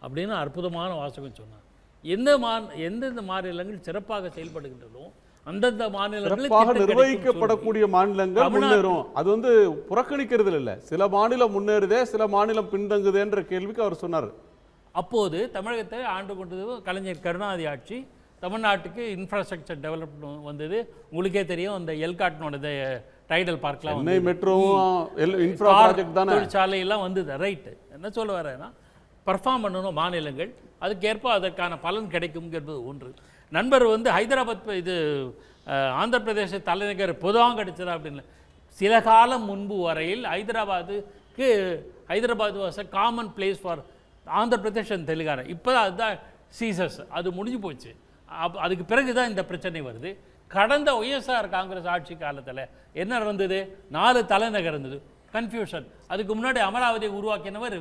அப்படின்னு அற்புதமான வாசகம் சொன்னார். எந்தெந்த மாநிலங்கள் சிறப்பாக செயல்படுகின்றதோ அந்தந்த மாநிலங்கள் நிர்வகிக்கப்படக்கூடிய மாநிலங்கள் முன்னேறும். அது புறக்கணிக்கிறது இல்லை. சில மாநிலம் முன்னேறுதே, சில மாநிலம் பின்தங்குதேன்ற கேள்விக்கு அவர் சொன்னார். அப்போது தமிழகத்தை ஆண்டு கொண்டது கலைஞர் கருணாநிதி ஆட்சி. தமிழ்நாட்டுக்கு இன்ஃப்ராஸ்ட்ரக்சர் டெவலப்மெண்ட் வந்தது. உங்களுக்கே தெரியும், அந்த எல்காட்னோட டைடல் பார்க்லாம் தொழிற்சாலையெல்லாம் வந்தது. ரைட்டு, என்ன சொல்ல வரேன்னா பர்ஃபார்ம் பண்ணணும் மாநிலங்கள், அதுக்கேற்ப அதற்கான பலன் கிடைக்கும்ங்கிறது ஒன்று. நண்பர் ஹைதராபாத் ஆந்திர பிரதேச தலைநகர் பொதுவாக கிடைச்சதா அப்படின்னு சில காலம் முன்பு வரையில் Hyderabad was a common place for Andhra Pradesh and Telangana. இப்போ அதுதான் சீசஸ், அது முடிஞ்சு போச்சு. அதுக்கு பிறகு தான் இந்த பிரச்சனை வருது. கடந்த ஒய்எஸ்ஆர் காங்கிரஸ் ஆட்சி காலத்தில் என்ன நடந்தது? 4 தலைநகர் இருந்தது, கன்ஃபியூஷன். அதுக்கு முன்னாடி அமராவதியை உருவாக்கினவர்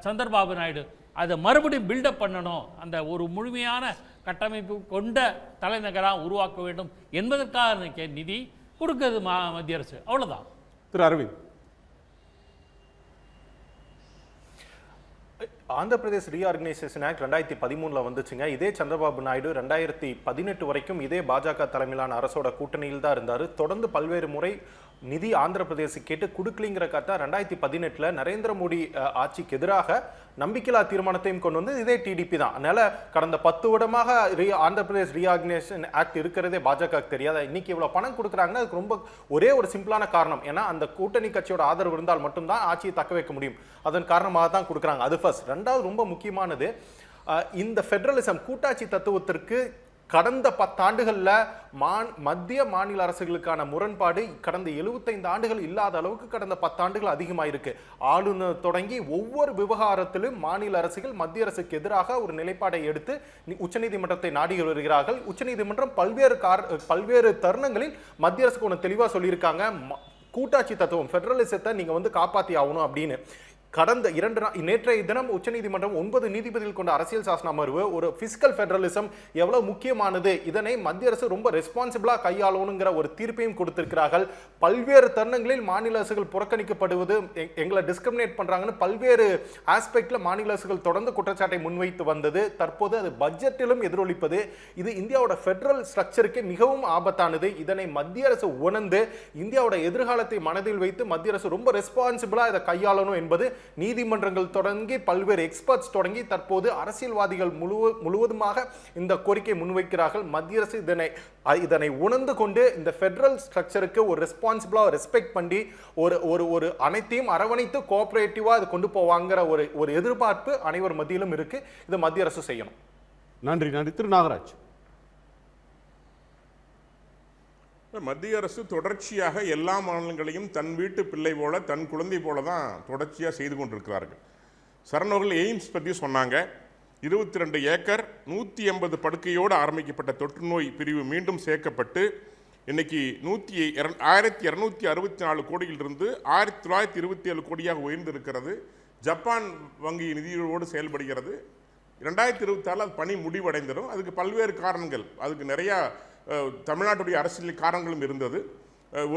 சந்திரபாபு நாயுடு. அதை மறுபடியும் பில்டப் பண்ணணும், அந்த ஒரு முழுமையான கட்டமைப்பு கொண்ட தலைநகராக உருவாக்க வேண்டும் என்பதற்காக நிதி கொடுக்கிறது மத்திய அரசு. அவ்வளோதான். திரு அரவிந்த், ஆந்திர பிரதேஷ் ரீஆர்கனைசேஷன் ஆக்ட் 2013 வந்துச்சுங்க. இதே சந்திரபாபு நாயுடு 2018 வரைக்கும் இதே பாஜக தலைமையிலான அரசோட கூட்டணியில் தான் இருந்தார். தொடர்ந்து பல்வேறு முறை நிதி ஆந்திர பிரதேசம் கேட்டு கொடுக்கலிங்கிற கதை 2018 நரேந்திர மோடி ஆட்சிக்கு எதிராக நம்பிக்கையில்லா தீர்மானத்தையும் கொண்டு வந்து இதே டிடிபி தான். அதனால கடந்த 10 வருடமாக ஆந்திர பிரதேஷ் ரீஆர்கனைசேஷன் ஆக்ட் இருக்கிறதே பாஜகவுக்கு தெரியாத. இன்னைக்கு இவ்வளவு பணம் கொடுக்குறாங்கன்னா அதுக்கு ரொம்ப ஒரே ஒரு சிம்பிளான காரணம், ஏன்னா அந்த கூட்டணி கட்சியோட ஆதரவு இருந்தால் மட்டும்தான் ஆட்சியை தக்க வைக்க முடியும். அதன் காரணமாக தான் கொடுக்குறாங்க. அது ஃபர்ஸ்ட். ரெண்டாவது, ரொம்ப முக்கியமானது, இந்த ஃபெடரலிசம் கூட்டாட்சி தத்துவத்திற்கு கடந்த 10 ஆண்டுகளில் மத்திய மாநில அரசுகளுக்கான முரண்பாடு கடந்த 75 ஆண்டுகள் இல்லாத அளவுக்கு கடந்த 10 ஆண்டுகள் அதிகமாயிருக்கு. ஆளுநர் தொடங்கி ஒவ்வொரு விவகாரத்திலும் மாநில அரசுகள் மத்திய அரசுக்கு எதிராக ஒரு நிலைப்பாடை எடுத்து உச்சநீதிமன்றத்தை நாடி வருகிறார்கள். உச்சநீதிமன்றம் பல்வேறு தருணங்களில் மத்திய அரசுக்கு ஒன்று தெளிவாக சொல்லியிருக்காங்க, கூட்டாட்சி தத்துவம் ஃபெடரலிசத்தை நீங்க காப்பாற்றி ஆகணும் அப்படின்னு. கடந்த நேற்றைய தினம் உச்சநீதிமன்றம் 9 நீதிபதிகள் கொண்ட அரசியல் சாசன அமர்வு ஒரு பிஸ்கல் ஃபெடரலிசம் எவ்வளவு முக்கியமானது, இதனை மத்திய அரசு ரொம்ப ரெஸ்பான்சிபிளா கையாளணுங்கிற ஒரு தீர்ப்பையும் கொடுத்திருக்கிறார்கள். பல்வேறு தருணங்களில் மாநில அரசுகள் புறக்கணிக்கப்படுவது, எங்களை டிஸ்கிரிமினேட் பண்றாங்கன்னு பல்வேறு ஆஸ்பெக்ட்ல மாநில அரசுகள் தொடர்ந்து குற்றச்சாட்டை முன்வைத்து வந்தது. தற்போது அது பட்ஜெட்டிலும் எதிரொலிப்பது. இது இந்தியாவோட ஃபெடரல் ஸ்ட்ரக்சருக்கு மிகவும் ஆபத்தானது. இதனை மத்திய அரசு உணர்ந்து இந்தியாவோட எதிர்காலத்தை மனதில் வைத்து மத்திய அரசு ரொம்ப ரெஸ்பான்சிபிளா இதை கையாளணும் என்பது நீதிமன்றங்கள் தொடங்கி பல்வேறு எக்ஸ்பர்ட்ஸ் தொடங்கி தற்போது அரசியல்வாதிகள் முழுவதுமாக இந்த கோரிக்கை முன்வைக்கிறார்கள். மத்திய அரசு இதனை உணர்ந்து கொண்டு இந்த ஃபெடரல் ஸ்ட்ரக்சருக்கு ஒரு ரெஸ்பான்சிபிளா ரெஸ்பெக்ட் பண்ணி ஒரு அனைத்தையும் அரவணைத்து கோஆபரேட்டிவா இது கொண்டு போவாங்கிற ஒரு எதிர்பார்ப்பு அனைவர் மத்தியிலும் இருக்கு. இது மத்திய அரசு செய்யணும். நன்றி. திரு நாகராஜ், மத்திய அரசு தொடர்ச்சியாக எல்லா மாநிலங்களையும் தன் வீட்டு பிள்ளை போல, தன் குழந்தை போல தான் தொடர்ச்சியாக செய்து கொண்டிருக்கிறார்கள். சரணவர்கள் எய்ம்ஸ் பற்றி சொன்னாங்க. 22 ஏக்கர் 180 படுக்கையோடு ஆரம்பிக்கப்பட்ட தொற்று நோய் பிரிவு மீண்டும் சேர்க்கப்பட்டு இன்னைக்கு 1264 கோடியிலிருந்து 1927 கோடியாக உயர்ந்திருக்கிறது. ஜப்பான் வங்கி நிதியோடு செயல்படுகிறது. 2026 அது பணி முடிவடைந்துடும். அதுக்கு பல்வேறு காரணங்கள், அதுக்கு நிறையா தமிழ்நாட்டுடைய அரசியல் காரணங்களும் இருந்தது.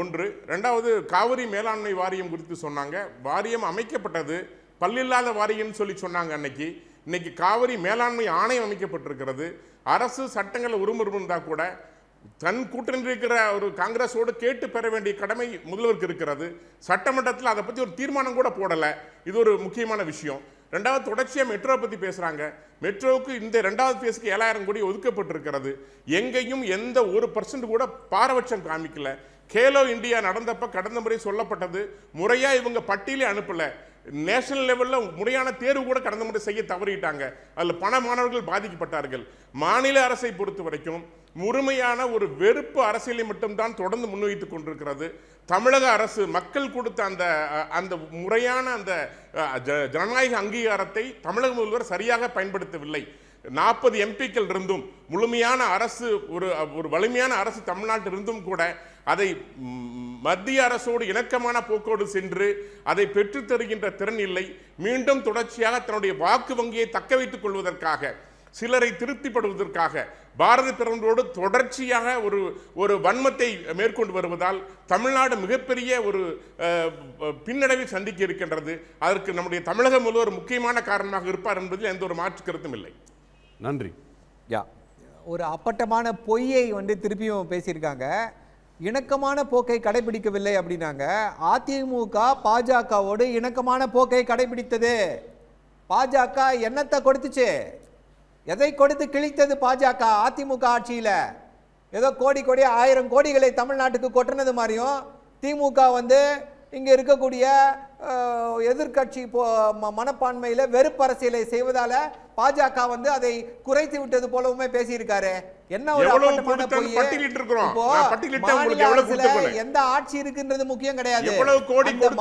ஒன்று. ரெண்டாவது, காவிரி மேலாண்மை வாரியம் குறித்து சொன்னாங்க. வாரியம் அமைக்கப்பட்டது, பல்லில்லாத வாரியம்னு சொல்லி சொன்னாங்க அன்னைக்கு. இன்னைக்கு காவிரி மேலாண்மை ஆணையம் அமைக்கப்பட்டிருக்கிறது. அரசு சட்டங்களை இருந்தால் கூட தன் கூட்டணி இருக்கிற ஒரு காங்கிரஸோடு கேட்டு பெற வேண்டிய கடமை முதல்வருக்கு இருக்கிறது. சட்டமன்றத்தில் அதை பற்றி ஒரு தீர்மானம் கூட போடலை. இது ஒரு முக்கியமான விஷயம். ரெண்டாவது, தொடர்ச்சியாக மெட்ரோ பற்றி பேசுகிறாங்க. மெட்ரோவுக்கு இந்த 2வது ஃபேஸ்க்கு 7000 கோடி ஒதுக்கப்பட்டிருக்கிறது. எங்கேயும் எந்த 1% கூட பாரபட்சம் காமிக்கல. கேலோ இந்தியா நடந்தப்ப கடந்த முறை சொல்லப்பட்டது, முறையாக இவங்க பட்டியலே அனுப்பலை. நேஷனல் லெவலில் முறையான தேர்வு கூட கடந்த முறை செய்ய தவறிட்டாங்க. அதில் பல மாணவர்கள் பாதிக்கப்பட்டார்கள். மாநில அரசை பொறுத்த வரைக்கும் முழுமையான ஒரு வெறுப்பு அரசியலை மட்டும்தான் தொடர்ந்து முன்வைத்துக் கொண்டிருக்கிறது. தமிழக அரசு மக்கள் கொடுத்த அந்த முறையான அந்த ஜனநாயக அங்கீகாரத்தை தமிழக முதல்வர் சரியாக பயன்படுத்தவில்லை. 40 எம்பிக்கள் இருந்தும் முழுமையான அரசு ஒரு வலிமையான அரசு தமிழ்நாட்டில் இருந்தும் கூட அதை மத்திய அரசோடு இணக்கமான போக்கோடு சென்று அதை பெற்றுத் தருகின்ற திறன் இல்லை. மீண்டும் தொடர்ச்சியாக தன்னுடைய வாக்கு வங்கியை தக்க வைத்துக் கொள்வதற்காக, சிலரை திருப்திப்படுவதற்காக பாரத பிரதமரோடு தொடர்ச்சியாக ஒரு வன்மத்தை மேற்கொண்டு வருவதால் தமிழ்நாடு மிகப்பெரிய ஒரு பின்னடைவை சந்திக்க இருக்கின்றது. அதற்கு நம்முடைய தமிழக முதல்வர் முக்கியமான காரணமாக இருப்பார் என்பதில் எந்த ஒரு மாற்று கருத்தும் இல்லை. நன்றி. ஒரு அப்பட்டமான பொய்யை திருப்பியும் பேசியிருக்காங்க. இணக்கமான போக்கை கடைபிடிக்கவில்லை அப்படின்னாங்க. அதிமுக பாஜகவோடு இணக்கமான போக்கை கடைபிடித்தது. பாஜக என்னத்தை கொடுத்துச்சு? எதை கொடுத்து கிழித்தது பாஜக? அதிமுக ஆட்சியில் ஏதோ கோடி 1000 கோடிகளை தமிழ்நாட்டுக்கு கொட்டினது மாதிரியும் திமுக இங்கே இருக்கக்கூடிய எதிர்கட்சி மனப்பான்மையில் வெறுப்பரசியலை செய்வதால பாஜக அதை குறைத்து விட்டது போலவுமே பேசியிருக்காரு. என்ன ஒரு அப்பட்டமான பொய்! எந்த ஆட்சி இருக்குன்றது முக்கியம் கிடையாது.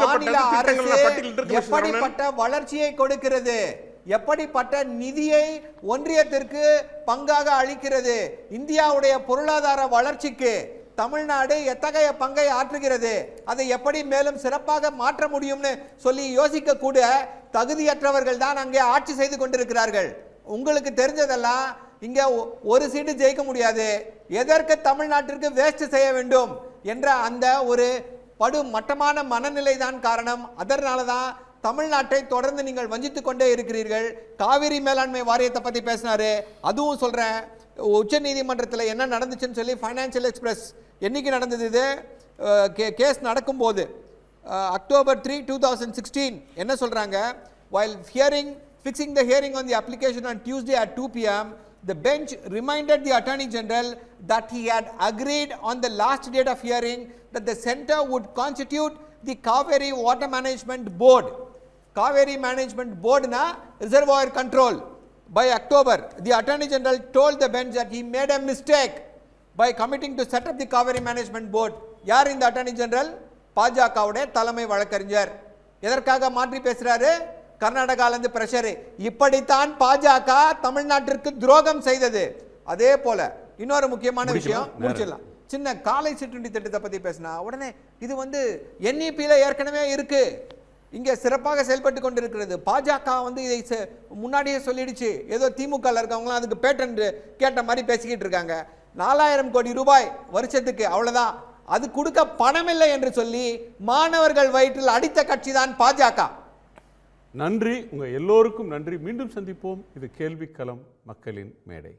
மாநில அரசு எப்படிப்பட்ட வளர்ச்சியை கொடுக்கிறது, எப்படிப்பட்ட நிதியை ஒன்றியத்திற்கு பங்காக அளிக்கிறது, இந்தியாவுடைய பொருளாதார வளர்ச்சிக்கு தமிழ்நாடு எத்தகைய பங்கை ஆற்றுகிறது, அதை எப்படி மேலும் சிறப்பாக மாற்ற முடியும்னு சொல்லி யோசிக்க கூட தகுதியற்றவர்கள் தான் அங்கே ஆட்சி செய்து கொண்டிருக்கிறார்கள். உங்களுக்கு தெரிஞ்சதெல்லாம் இங்க ஒரு சீட்டு ஜெயிக்க முடியாது, எதற்கு தமிழ்நாட்டிற்கு வேஸ்ட் செய்ய வேண்டும் என்ற அந்த ஒரு படு மட்டமான மனநிலை தான் காரணம். அதனால தான் தமிழ்நாட்டை தொடர்ந்து நீங்கள் வஞ்சித்துக் கொண்டே இருக்கிறீர்கள். காவிரி மேலாண்மை வாரியத்தை பத்தி பேசினாரு, அதுவும் சொல்றேன். உச்ச நீதிமன்றத்தில் என்ன நடந்துச்சுன்னு சொல்லி ஃபைனான்சியல் எக்ஸ்பிரஸ் என்னைக்கு நடந்தது? இது கேஸ் நடக்கும்போது October 3, 2016 என்ன சொல்றாங்க? While fixing the hearing on the application on Tuesday at 2 p.m., the bench reminded the Attorney General that he had agreed on the last date of hearing that the center would constitute the Kaveri Water Management Board. Kaveri Management Board na reservoir control. By October, the Attorney General told the bench that he made a mistake by committing to set up the Kaveri Management Board. யார் இந்த Attorney General? பாஜகவுடைய தலைமை வழக்கறிஞர். எதற்காக மாற்றி பேசுறாரு? கர்நாடகாவிலிருந்து pressure. இப்படித்தான் பாஜக தமிழ்நாட்டிற்கு துரோகம் செய்தது. அதே போல இன்னொரு முக்கியமான விஷயம் முடிச்சிடலாம். சின்ன காலை சிற்றுண்டி திட்டத்தை பத்தி பேசினா உடனே இது NEP-ல ஏற்கனவே இருக்கு, இங்கே சிறப்பாக செயல்பட்டு கொண்டிருக்கிறது. பாஜக இதை முன்னாடியே சொல்லிடுச்சு. ஏதோ திமுக இருக்கவங்களாம் அதுக்கு பேட்டன்ட் கேட்ட மாதிரி பேசிக்கிட்டு இருக்காங்க. 4000 கோடி ரூபாய் வருஷத்துக்கு, அவ்வளவுதான். அது கொடுக்க பணமில்லை என்று சொல்லி மாணவர்கள் வயிற்றில் அடித்த கட்சி தான் பாஜக. நன்றி. உங்க எல்லோருக்கும் நன்றி. மீண்டும் சந்திப்போம். இது கேள்விக்களம், மக்களின் மேடை.